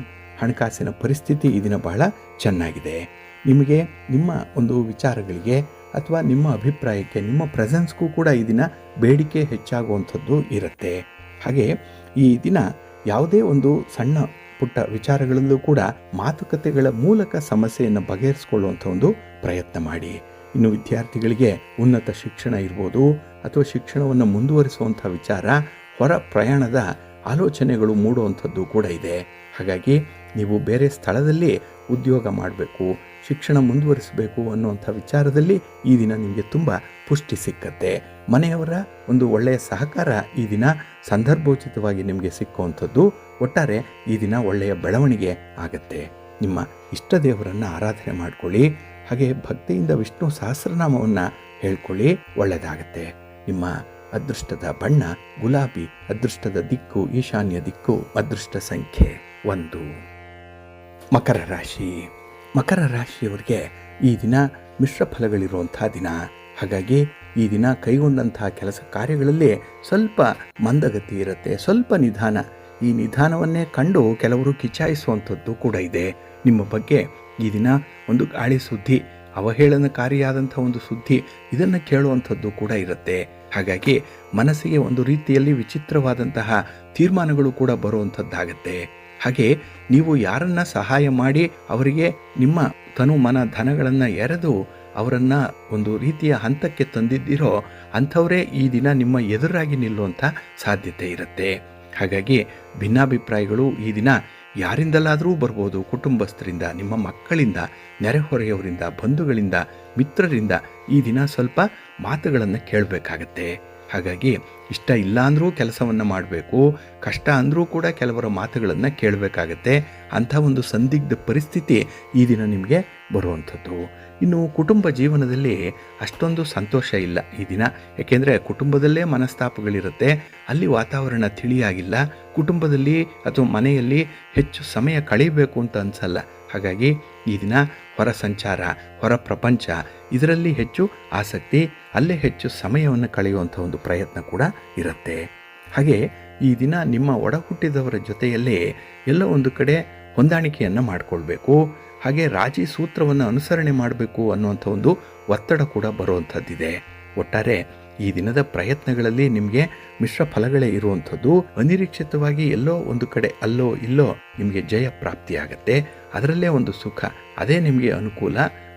ಹಣಕಾಸಿನ ಪರಿಸ್ಥಿತಿ ಈ ದಿನ ಬಹಳ ಚೆನ್ನಾಗಿದೆ. ನಿಮಗೆ ನಿಮ್ಮ ಒಂದು ವಿಚಾರಗಳಿಗೆ ಅಥವಾ ನಿಮ್ಮ ಅಭಿಪ್ರಾಯಕ್ಕೆ, ನಿಮ್ಮ ಪ್ರೆಸೆನ್ಸ್ಗೂ ಕೂಡ ಈ ದಿನ ಬೇಡಿಕೆ ಹೆಚ್ಚಾಗುವಂಥದ್ದು ಇರುತ್ತೆ. ಹಾಗೆ ಈ ದಿನ ಯಾವುದೇ ಒಂದು ಸಣ್ಣ ಪುಟ್ಟ ವಿಚಾರಗಳಲ್ಲೂ ಕೂಡ ಮಾತುಕತೆಗಳ ಮೂಲಕ ಸಮಸ್ಯೆಯನ್ನು ಬಗೆಹರಿಸಿಕೊಳ್ಳುವಂಥ ಒಂದು ಪ್ರಯತ್ನ ಮಾಡಿ. ಇನ್ನು ವಿದ್ಯಾರ್ಥಿಗಳಿಗೆ ಉನ್ನತ ಶಿಕ್ಷಣ ಇರ್ಬೋದು ಅಥವಾ ಶಿಕ್ಷಣವನ್ನು ಮುಂದುವರಿಸುವಂಥ ವಿಚಾರ, ಹೊರ ಪ್ರಯಾಣದ ಆಲೋಚನೆಗಳು ಮೂಡುವಂಥದ್ದು ಕೂಡ ಇದೆ. ಹಾಗಾಗಿ ನೀವು ಬೇರೆ ಸ್ಥಳದಲ್ಲಿ ಉದ್ಯೋಗ ಮಾಡಬೇಕು, ಶಿಕ್ಷಣ ಮುಂದುವರಿಸಬೇಕು ಅನ್ನುವಂಥ ವಿಚಾರದಲ್ಲಿ ಈ ದಿನ ನಿಮಗೆ ತುಂಬ ಪುಷ್ಟಿ ಸಿಕ್ಕತ್ತೆ. ಮನೆಯವರ ಒಂದು ಒಳ್ಳೆಯ ಸಹಕಾರ ಈ ದಿನ ಸಂದರ್ಭೋಚಿತವಾಗಿ ನಿಮಗೆ ಸಿಕ್ಕುವಂಥದ್ದು. ಒಟ್ಟಾರೆ ಈ ದಿನ ಒಳ್ಳೆಯ ಬೆಳವಣಿಗೆ ಆಗತ್ತೆ. ನಿಮ್ಮ ಇಷ್ಟ ದೇವರನ್ನು ಆರಾಧನೆ ಮಾಡಿಕೊಳ್ಳಿ. ಹಾಗೆ ಭಕ್ತಿಯಿಂದ ವಿಷ್ಣು ಸಹಸ್ರನಾಮವನ್ನು ಹೇಳ್ಕೊಳ್ಳಿ, ಒಳ್ಳೆಯದಾಗತ್ತೆ. ನಿಮ್ಮ ಅದೃಷ್ಟದ ಬಣ್ಣ ಗುಲಾಬಿ, ಅದೃಷ್ಟದ ದಿಕ್ಕು ಈಶಾನ್ಯ ದಿಕ್ಕು, ಅದೃಷ್ಟ ಸಂಖ್ಯೆ 1. ಮಕರ ರಾಶಿ. ಮಕರ ರಾಶಿಯವರಿಗೆ ಈ ದಿನ ಮಿಶ್ರ ಫಲಗಳಿರುವಂಥ ದಿನ. ಹಾಗಾಗಿ ಈ ದಿನ ಕೈಗೊಂಡಂಥ ಕೆಲಸ ಕಾರ್ಯಗಳಲ್ಲಿ ಸ್ವಲ್ಪ ಮಂದಗತಿ ಇರುತ್ತೆ, ಸ್ವಲ್ಪ ನಿಧಾನ. ಈ ನಿಧಾನವನ್ನೇ ಕಂಡು ಕೆಲವರು ಕಿಚಾಯಿಸುವಂಥದ್ದು ಕೂಡ ಇದೆ. ನಿಮ್ಮ ಬಗ್ಗೆ ಈ ದಿನ ಒಂದು ಗಾಳಿ ಸುದ್ದಿ, ಅವಹೇಳನಕಾರಿಯಾದಂಥ ಒಂದು ಸುದ್ದಿ, ಇದನ್ನು ಕೇಳುವಂಥದ್ದು ಕೂಡ ಇರುತ್ತೆ. ಹಾಗಾಗಿ ಮನಸ್ಸಿಗೆ ಒಂದು ರೀತಿಯಲ್ಲಿ ವಿಚಿತ್ರವಾದಂತಹ ತೀರ್ಮಾನಗಳು ಕೂಡ ಬರುವಂಥದ್ದಾಗತ್ತೆ. ಹಾಗೆ ನೀವು ಯಾರನ್ನ ಸಹಾಯ ಮಾಡಿ ಅವರಿಗೆ ನಿಮ್ಮ ತನು ಮನ ಧನಗಳನ್ನು ಎರೆದು ಅವರನ್ನು ಒಂದು ರೀತಿಯ ಹಂತಕ್ಕೆ ತಂದಿದ್ದೀರೋ ಅಂಥವರೇ ಈ ದಿನ ನಿಮ್ಮ ಎದುರಾಗಿ ನಿಲ್ಲುವಂಥ ಸಾಧ್ಯತೆ ಇರುತ್ತೆ. ಹಾಗಾಗಿ ಭಿನ್ನಾಭಿಪ್ರಾಯಗಳು ಈ ದಿನ ಯಾರಿಂದಲಾದರೂ ಬರ್ಬೋದು. ಕುಟುಂಬಸ್ಥರಿಂದ, ನಿಮ್ಮ ಮಕ್ಕಳಿಂದ, ನೆರೆಹೊರೆಯವರಿಂದ, ಬಂಧುಗಳಿಂದ, ಮಿತ್ರರಿಂದ ಈ ದಿನ ಸ್ವಲ್ಪ ಮಾತುಗಳನ್ನು ಕೇಳಬೇಕಾಗತ್ತೆ. ಹಾಗಾಗಿ ಇಷ್ಟ ಇಲ್ಲ ಅಂದರೂ ಕೆಲಸವನ್ನು ಮಾಡಬೇಕು, ಕಷ್ಟ ಅಂದರೂ ಕೂಡ ಕೆಲವರ ಮಾತುಗಳನ್ನು ಕೇಳಬೇಕಾಗತ್ತೆ. ಅಂಥ ಒಂದು ಸಂದಿಗ್ಧ ಪರಿಸ್ಥಿತಿ ಈ ದಿನ ನಿಮಗೆ ಬರುವಂಥದ್ದು. ಇನ್ನು ಕುಟುಂಬ ಜೀವನದಲ್ಲಿ ಅಷ್ಟೊಂದು ಸಂತೋಷ ಇಲ್ಲ ಈ ದಿನ. ಏಕೆಂದರೆ ಕುಟುಂಬದಲ್ಲೇ ಮನಸ್ತಾಪಗಳಿರುತ್ತೆ, ಅಲ್ಲಿ ವಾತಾವರಣ ತಿಳಿಯಾಗಿಲ್ಲ, ಕುಟುಂಬದಲ್ಲಿ ಅಥವಾ ಮನೆಯಲ್ಲಿ ಹೆಚ್ಚು ಸಮಯ ಕಳೆಯಬೇಕು ಅಂತ ಅನಿಸಲ್ಲ. ಹಾಗಾಗಿ ಈ ದಿನ ಹೊರ ಸಂಚಾರ, ಹೊರ ಪ್ರಪಂಚ, ಇದರಲ್ಲಿ ಹೆಚ್ಚು ಆಸಕ್ತಿ, ಅಲ್ಲೇ ಹೆಚ್ಚು ಸಮಯವನ್ನು ಕಳೆಯುವಂಥ ಒಂದು ಪ್ರಯತ್ನ ಕೂಡ ಇರುತ್ತೆ. ಹಾಗೆ ಈ ದಿನ ನಿಮ್ಮ ಒಡ ಹುಟ್ಟಿದವರ ಜೊತೆಯಲ್ಲೇ ಎಲ್ಲೋ ಒಂದು ಕಡೆ ಹೊಂದಾಣಿಕೆಯನ್ನು ಮಾಡಿಕೊಳ್ಬೇಕು. ಹಾಗೆ ರಾಜಿ ಸೂತ್ರವನ್ನು ಅನುಸರಣೆ ಮಾಡಬೇಕು ಅನ್ನುವಂಥ ಒಂದು ಒತ್ತಡ ಕೂಡ ಬರುವಂಥದ್ದಿದೆ. ಒಟ್ಟಾರೆ ಈ ದಿನದ ಪ್ರಯತ್ನಗಳಲ್ಲಿ ನಿಮಗೆ ಮಿಶ್ರ ಫಲಗಳೇ ಇರುವಂಥದ್ದು. ಅನಿರೀಕ್ಷಿತವಾಗಿ ಎಲ್ಲೋ ಒಂದು ಕಡೆ ಅಲ್ಲೋ ಇಲ್ಲೋ ನಿಮಗೆ ಜಯ ಪ್ರಾಪ್ತಿಯಾಗತ್ತೆ. ಅದರಲ್ಲೇ ಒಂದು ಸುಖ, ಅದೇ ನಿಮಗೆ ಅನುಕೂಲ.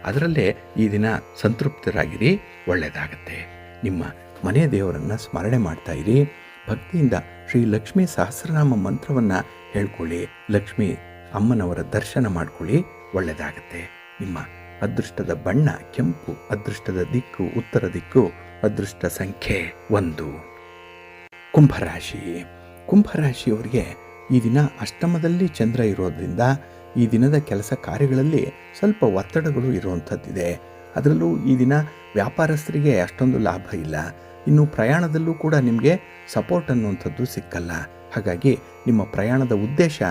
ಅದರಲ್ಲೇ ಈ ದಿನ ಸಂತೃಪ್ತರಾಗಿರಿ, ಒಳ್ಳೆಯದಾಗತ್ತೆ. ನಿಮ್ಮ ಮನೆ ದೇವರನ್ನು ಸ್ಮರಣೆ ಮಾಡ್ತಾ ಇರಿ. ಭಕ್ತಿಯಿಂದ ಶ್ರೀ ಲಕ್ಷ್ಮೀ ಸಹಸ್ರನಾಮ ಮಂತ್ರವನ್ನು ಹೇಳ್ಕೊಳ್ಳಿ. ಲಕ್ಷ್ಮೀ ಅಮ್ಮನವರ ದರ್ಶನ ಮಾಡ್ಕೊಳ್ಳಿ, ಒಳ್ಳೆಯದಾಗತ್ತೆ. ನಿಮ್ಮ ಅದೃಷ್ಟದ ಬಣ್ಣ ಕೆಂಪು, ಅದೃಷ್ಟದ ದಿಕ್ಕು ಉತ್ತರ ದಿಕ್ಕು, ಅದೃಷ್ಟ ಸಂಖ್ಯೆ 1. ಕುಂಭರಾಶಿ. ಕುಂಭರಾಶಿಯವರಿಗೆ ಈ ದಿನ ಅಷ್ಟಮದಲ್ಲಿ ಚಂದ್ರ ಇರೋದ್ರಿಂದ ಈ ದಿನದ ಕೆಲಸ ಕಾರ್ಯಗಳಲ್ಲಿ ಸ್ವಲ್ಪ ಒತ್ತಡಗಳು ಇರುವಂಥದ್ದಿದೆ. ಅದರಲ್ಲೂ ಈ ದಿನ ವ್ಯಾಪಾರಸ್ಥರಿಗೆ ಅಷ್ಟೊಂದು ಲಾಭ ಇಲ್ಲ. ಇನ್ನು ಪ್ರಯಾಣದಲ್ಲೂ ಕೂಡ ನಿಮಗೆ ಸಪೋರ್ಟ್ ಅನ್ನುವಂಥದ್ದು ಸಿಕ್ಕಲ್ಲ. ಹಾಗಾಗಿ ನಿಮ್ಮ ಪ್ರಯಾಣದ ಉದ್ದೇಶ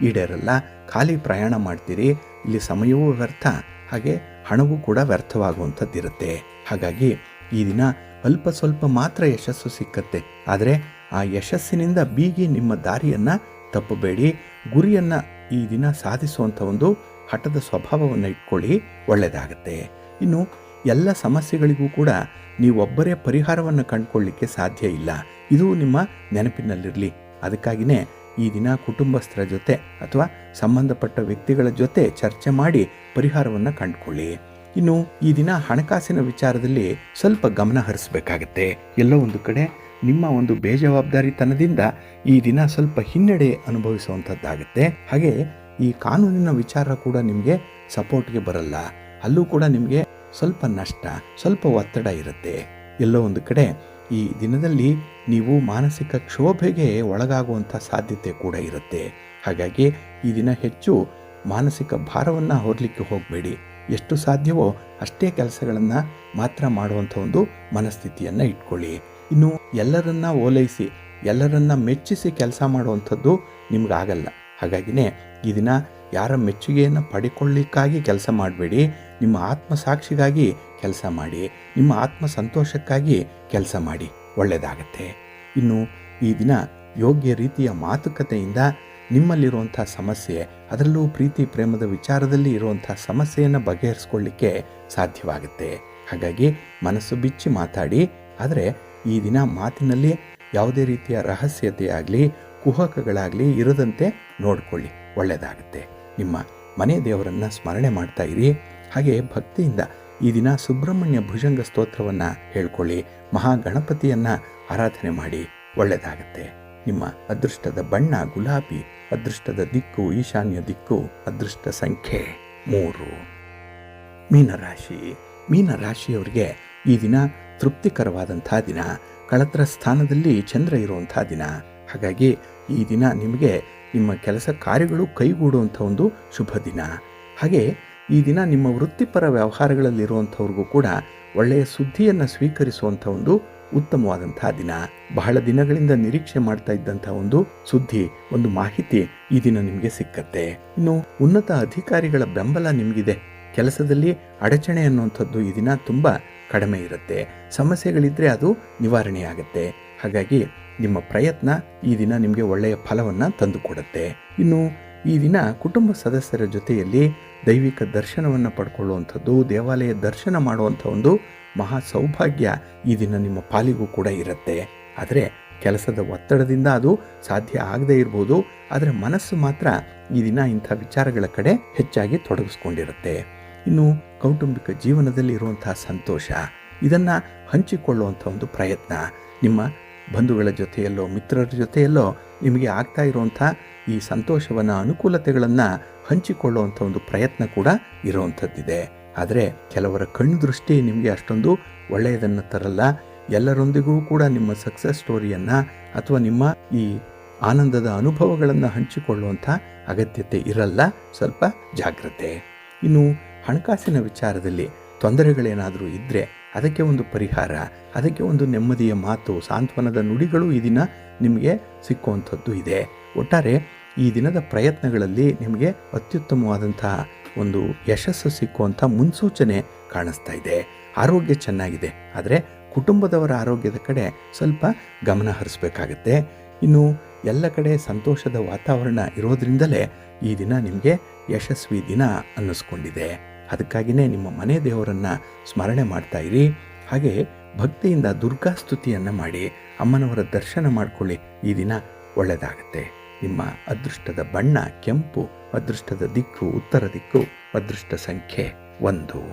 ಈಡೇರಲ್ಲ, ಖಾಲಿ ಪ್ರಯಾಣ ಮಾಡ್ತೀರಿ. ಇಲ್ಲಿ ಸಮಯವೂ ವ್ಯರ್ಥ, ಹಾಗೆ ಹಣವೂ ಕೂಡ ವ್ಯರ್ಥವಾಗುವಂಥದ್ದಿರುತ್ತೆ. ಹಾಗಾಗಿ ಈ ದಿನ ಅಲ್ಪ ಸ್ವಲ್ಪ ಮಾತ್ರ ಯಶಸ್ಸು ಸಿಕ್ಕತ್ತೆ. ಆದರೆ ಆ ಯಶಸ್ಸಿನಿಂದ ಬೀಗಿ ನಿಮ್ಮ ದಾರಿಯನ್ನು ತಪ್ಪಬೇಡಿ. ಗುರಿಯನ್ನು ಈ ದಿನ ಸಾಧಿಸುವಂಥ ಒಂದು ಹಠದ ಸ್ವಭಾವವನ್ನು ಇಟ್ಕೊಳ್ಳಿ, ಒಳ್ಳೆಯದಾಗತ್ತೆ. ಇನ್ನು ಎಲ್ಲ ಸಮಸ್ಯೆಗಳಿಗೂ ಕೂಡ ನೀವೊಬ್ಬರೇ ಪರಿಹಾರವನ್ನು ಕಂಡುಕೊಳ್ಳಿಕ್ಕೆ ಸಾಧ್ಯ ಇಲ್ಲ. ಇದು ನಿಮ್ಮ ನೆನಪಿನಲ್ಲಿರಲಿ. ಅದಕ್ಕಾಗಿಯೇ ಈ ದಿನ ಕುಟುಂಬಸ್ಥರ ಜೊತೆ ಅಥವಾ ಸಂಬಂಧಪಟ್ಟ ವ್ಯಕ್ತಿಗಳ ಜೊತೆ ಚರ್ಚೆ ಮಾಡಿ ಪರಿಹಾರವನ್ನು ಕಂಡುಕೊಳ್ಳಿ. ಇನ್ನು ಈ ದಿನ ಹಣಕಾಸಿನ ವಿಚಾರದಲ್ಲಿ ಸ್ವಲ್ಪ ಗಮನ ಹರಿಸಬೇಕಾಗತ್ತೆ. ಎಲ್ಲೋ ಒಂದು ಕಡೆ ನಿಮ್ಮ ಒಂದು ಬೇಜವಾಬ್ದಾರಿತನದಿಂದ ಈ ದಿನ ಸ್ವಲ್ಪ ಹಿನ್ನಡೆ ಅನುಭವಿಸುವಂಥದ್ದಾಗುತ್ತೆ. ಹಾಗೆ ಈ ಕಾನೂನಿನ ವಿಚಾರ ಕೂಡ ನಿಮಗೆ ಸಪೋರ್ಟ್ಗೆ ಬರಲ್ಲ. ಅಲ್ಲೂ ಕೂಡ ನಿಮಗೆ ಸ್ವಲ್ಪ ನಷ್ಟ, ಸ್ವಲ್ಪ ಒತ್ತಡ ಇರುತ್ತೆ. ಎಲ್ಲೋ ಒಂದು ಕಡೆ ಈ ದಿನದಲ್ಲಿ ನೀವು ಮಾನಸಿಕ ಕ್ಷೋಭೆಗೆ ಒಳಗಾಗುವಂಥ ಸಾಧ್ಯತೆ ಕೂಡ ಇರುತ್ತೆ. ಹಾಗಾಗಿ ಈ ದಿನ ಹೆಚ್ಚು ಮಾನಸಿಕ ಭಾರವನ್ನು ಹೊರಲಿಕ್ಕೆ ಹೋಗಬೇಡಿ. ಎಷ್ಟು ಸಾಧ್ಯವೋ ಅಷ್ಟೇ ಕೆಲಸಗಳನ್ನು ಮಾತ್ರ ಮಾಡುವಂಥ ಒಂದು ಮನಸ್ಥಿತಿಯನ್ನು ಇಟ್ಕೊಳ್ಳಿ. ಇನ್ನು ಎಲ್ಲರನ್ನ ಓಲೈಸಿ ಎಲ್ಲರನ್ನ ಮೆಚ್ಚಿಸಿ ಕೆಲಸ ಮಾಡುವಂಥದ್ದು ನಿಮ್ಗಾಗಲ್ಲ. ಹಾಗಾಗಿನೇ ಈ ದಿನ ಯಾರ ಮೆಚ್ಚುಗೆಯನ್ನು ಪಡೆಕೊಳ್ಳಿಕ್ಕಾಗಿ ಕೆಲಸ ಮಾಡಬೇಡಿ. ನಿಮ್ಮ ಆತ್ಮಸಾಕ್ಷಿಗಾಗಿ ಕೆಲಸ ಮಾಡಿ, ನಿಮ್ಮ ಆತ್ಮ ಸಂತೋಷಕ್ಕಾಗಿ ಕೆಲಸ ಮಾಡಿ, ಒಳ್ಳೆಯದಾಗತ್ತೆ. ಇನ್ನು ಈ ದಿನ ಯೋಗ್ಯ ರೀತಿಯ ಮಾತುಕತೆಯಿಂದ ನಿಮ್ಮಲ್ಲಿರುವಂಥ ಸಮಸ್ಯೆ, ಅದರಲ್ಲೂ ಪ್ರೀತಿ ಪ್ರೇಮದ ವಿಚಾರದಲ್ಲಿ ಇರುವಂಥ ಸಮಸ್ಯೆಯನ್ನು ಬಗೆಹರಿಸ್ಕೊಳ್ಳಿಕ್ಕೆ ಸಾಧ್ಯವಾಗುತ್ತೆ. ಹಾಗಾಗಿ ಮನಸ್ಸು ಬಿಚ್ಚಿ ಮಾತಾಡಿ. ಆದರೆ ಈ ದಿನ ಮಾತಿನಲ್ಲಿ ಯಾವುದೇ ರೀತಿಯ ರಹಸ್ಯತೆ ಆಗಲಿ ಕುಹಕಗಳಾಗಲಿ ಇರದಂತೆ ನೋಡಿಕೊಳ್ಳಿ, ಒಳ್ಳೆಯದಾಗುತ್ತೆ. ನಿಮ್ಮ ಮನೆ ದೇವರನ್ನು ಸ್ಮರಣೆ ಮಾಡ್ತಾ ಇರಿ. ಹಾಗೆ ಭಕ್ತಿಯಿಂದ ಈ ದಿನ ಸುಬ್ರಹ್ಮಣ್ಯ ಭುಜಂಗ ಸ್ತೋತ್ರವನ್ನು ಹೇಳ್ಕೊಳ್ಳಿ, ಮಹಾಗಣಪತಿಯನ್ನು ಆರಾಧನೆ ಮಾಡಿ, ಒಳ್ಳೆಯದಾಗುತ್ತೆ. ನಿಮ್ಮ ಅದೃಷ್ಟದ ಬಣ್ಣ ಗುಲಾಬಿ, ಅದೃಷ್ಟದ ದಿಕ್ಕು ಈಶಾನ್ಯ ದಿಕ್ಕು, ಅದೃಷ್ಟ ಸಂಖ್ಯೆ 3. ಮೀನರಾಶಿ. ಮೀನರಾಶಿಯವರಿಗೆ ಈ ದಿನ ತೃಪ್ತಿಕರವಾದಂಥ ದಿನ. ಕಳತ್ರ ಸ್ಥಾನದಲ್ಲಿ ಚಂದ್ರ ಇರುವಂಥ ದಿನ. ಹಾಗಾಗಿ ಈ ದಿನ ನಿಮಗೆ ನಿಮ್ಮ ಕೆಲಸ ಕಾರ್ಯಗಳು ಕೈಗೂಡುವಂಥ ಒಂದು ಶುಭ ದಿನ. ಹಾಗೆ ಈ ದಿನ ನಿಮ್ಮ ವೃತ್ತಿಪರ ವ್ಯವಹಾರಗಳಲ್ಲಿರುವಂಥವ್ರಿಗೂ ಕೂಡ ಒಳ್ಳೆಯ ಸುದ್ದಿಯನ್ನು ಸ್ವೀಕರಿಸುವಂಥ ಒಂದು ಉತ್ತಮವಾದಂಥ ದಿನ. ಬಹಳ ದಿನಗಳಿಂದ ನಿರೀಕ್ಷೆ ಮಾಡ್ತಾ ಇದ್ದಂಥ ಒಂದು ಸುದ್ದಿ, ಒಂದು ಮಾಹಿತಿ ಈ ದಿನ ನಿಮಗೆ ಸಿಕ್ಕತ್ತೆ. ಇನ್ನು ಉನ್ನತ ಅಧಿಕಾರಿಗಳ ಬೆಂಬಲ ನಿಮಗಿದೆ. ಕೆಲಸದಲ್ಲಿ ಅಡಚಣೆ ಅನ್ನುವಂಥದ್ದು ಈ ದಿನ ತುಂಬ ಕಡಿಮೆ ಇರುತ್ತೆ. ಸಮಸ್ಯೆಗಳಿದ್ದರೆ ಅದು ನಿವಾರಣೆಯಾಗುತ್ತೆ. ಹಾಗಾಗಿ ನಿಮ್ಮ ಪ್ರಯತ್ನ ಈ ದಿನ ನಿಮಗೆ ಒಳ್ಳೆಯ ಫಲವನ್ನು ತಂದುಕೊಡುತ್ತೆ. ಇನ್ನು ಈ ದಿನ ಕುಟುಂಬ ಸದಸ್ಯರ ಜೊತೆಯಲ್ಲಿ ದೈವಿಕ ದರ್ಶನವನ್ನು ಪಡ್ಕೊಳ್ಳುವಂಥದ್ದು, ದೇವಾಲಯ ದರ್ಶನ ಮಾಡುವಂಥ ಒಂದು ಮಹಾ ಸೌಭಾಗ್ಯ ಈ ದಿನ ನಿಮ್ಮ ಪಾಲಿಗೂ ಕೂಡ ಇರುತ್ತೆ. ಆದರೆ ಕೆಲಸದ ಒತ್ತಡದಿಂದ ಅದು ಸಾಧ್ಯ ಆಗದೇ ಇರ್ಬೋದು. ಆದರೆ ಮನಸ್ಸು ಮಾತ್ರ ಈ ದಿನ ಇಂಥ ವಿಚಾರಗಳ ಕಡೆ ಹೆಚ್ಚಾಗಿ ತೊಡಗಿಸ್ಕೊಂಡಿರುತ್ತೆ. ಇನ್ನು ಕೌಟುಂಬಿಕ ಜೀವನದಲ್ಲಿ ಇರುವಂತಹ ಸಂತೋಷ, ಇದನ್ನು ಹಂಚಿಕೊಳ್ಳುವಂಥ ಒಂದು ಪ್ರಯತ್ನ, ನಿಮ್ಮ ಬಂಧುಗಳ ಜೊತೆಯಲ್ಲೋ ಮಿತ್ರರ ಜೊತೆಯಲ್ಲೋ ನಿಮಗೆ ಆಗ್ತಾ ಇರುವಂಥ ಈ ಸಂತೋಷವನ್ನು, ಅನುಕೂಲತೆಗಳನ್ನು ಹಂಚಿಕೊಳ್ಳುವಂಥ ಒಂದು ಪ್ರಯತ್ನ ಕೂಡ ಇರುವಂಥದ್ದಿದೆ. ಆದರೆ ಕೆಲವರ ಕಣ್ಣು ದೃಷ್ಟಿ ನಿಮಗೆ ಅಷ್ಟೊಂದು ಒಳ್ಳೆಯದನ್ನು ತರಲ್ಲ. ಎಲ್ಲರೊಂದಿಗೂ ಕೂಡ ನಿಮ್ಮ ಸಕ್ಸಸ್ ಸ್ಟೋರಿಯನ್ನು ಅಥವಾ ನಿಮ್ಮ ಈ ಆನಂದದ ಅನುಭವಗಳನ್ನು ಹಂಚಿಕೊಳ್ಳುವಂಥ ಅಗತ್ಯತೆ ಇರಲ್ಲ. ಸ್ವಲ್ಪ ಜಾಗ್ರತೆ. ಇನ್ನು ಹಣಕಾಸಿನ ವಿಚಾರದಲ್ಲಿ ತೊಂದರೆಗಳೇನಾದರೂ ಇದ್ದರೆ ಅದಕ್ಕೆ ಒಂದು ಪರಿಹಾರ, ಅದಕ್ಕೆ ಒಂದು ನೆಮ್ಮದಿಯ ಮಾತು, ಸಾಂತ್ವನದ ನುಡಿಗಳು ಈ ದಿನ ನಿಮಗೆ ಸಿಕ್ಕುವಂಥದ್ದು ಇದೆ. ಒಟ್ಟಾರೆ ಈ ದಿನದ ಪ್ರಯತ್ನಗಳಲ್ಲಿ ನಿಮಗೆ ಅತ್ಯುತ್ತಮವಾದಂತಹ ಒಂದು ಯಶಸ್ಸು ಸಿಕ್ಕುವಂಥ ಮುನ್ಸೂಚನೆ ಕಾಣಿಸ್ತಾ ಇದೆ. ಆರೋಗ್ಯ ಚೆನ್ನಾಗಿದೆ. ಆದರೆ ಕುಟುಂಬದವರ ಆರೋಗ್ಯದ ಕಡೆ ಸ್ವಲ್ಪ ಗಮನ ಹರಿಸಬೇಕಾಗತ್ತೆ. ಇನ್ನು ಎಲ್ಲ ಕಡೆ ಸಂತೋಷದ ವಾತಾವರಣ ಇರೋದ್ರಿಂದಲೇ ಈ ದಿನ ನಿಮಗೆ ಯಶಸ್ವಿ ದಿನ ಅನ್ನಿಸ್ಕೊಂಡಿದೆ. ಅದಕ್ಕಾಗಿಯೇ ನಿಮ್ಮ ಮನೆ ದೇವರನ್ನು ಸ್ಮರಣೆ ಮಾಡ್ತಾ ಇರಿ. ಹಾಗೆ ಭಕ್ತಿಯಿಂದ ದುರ್ಗಾ ಸ್ತುತಿಯನ್ನು ಮಾಡಿ ಅಮ್ಮನವರ ದರ್ಶನ ಮಾಡಿಕೊಳ್ಳಿ. ಈ ದಿನ ಒಳ್ಳೆಯದಾಗುತ್ತೆ. ನಿಮ್ಮ ಅದೃಷ್ಟದ ಬಣ್ಣ ಕೆಂಪು, ಅದೃಷ್ಟದ ದಿಕ್ಕು ಉತ್ತರ ದಿಕ್ಕು, ಅದೃಷ್ಟ ಸಂಖ್ಯೆ 1.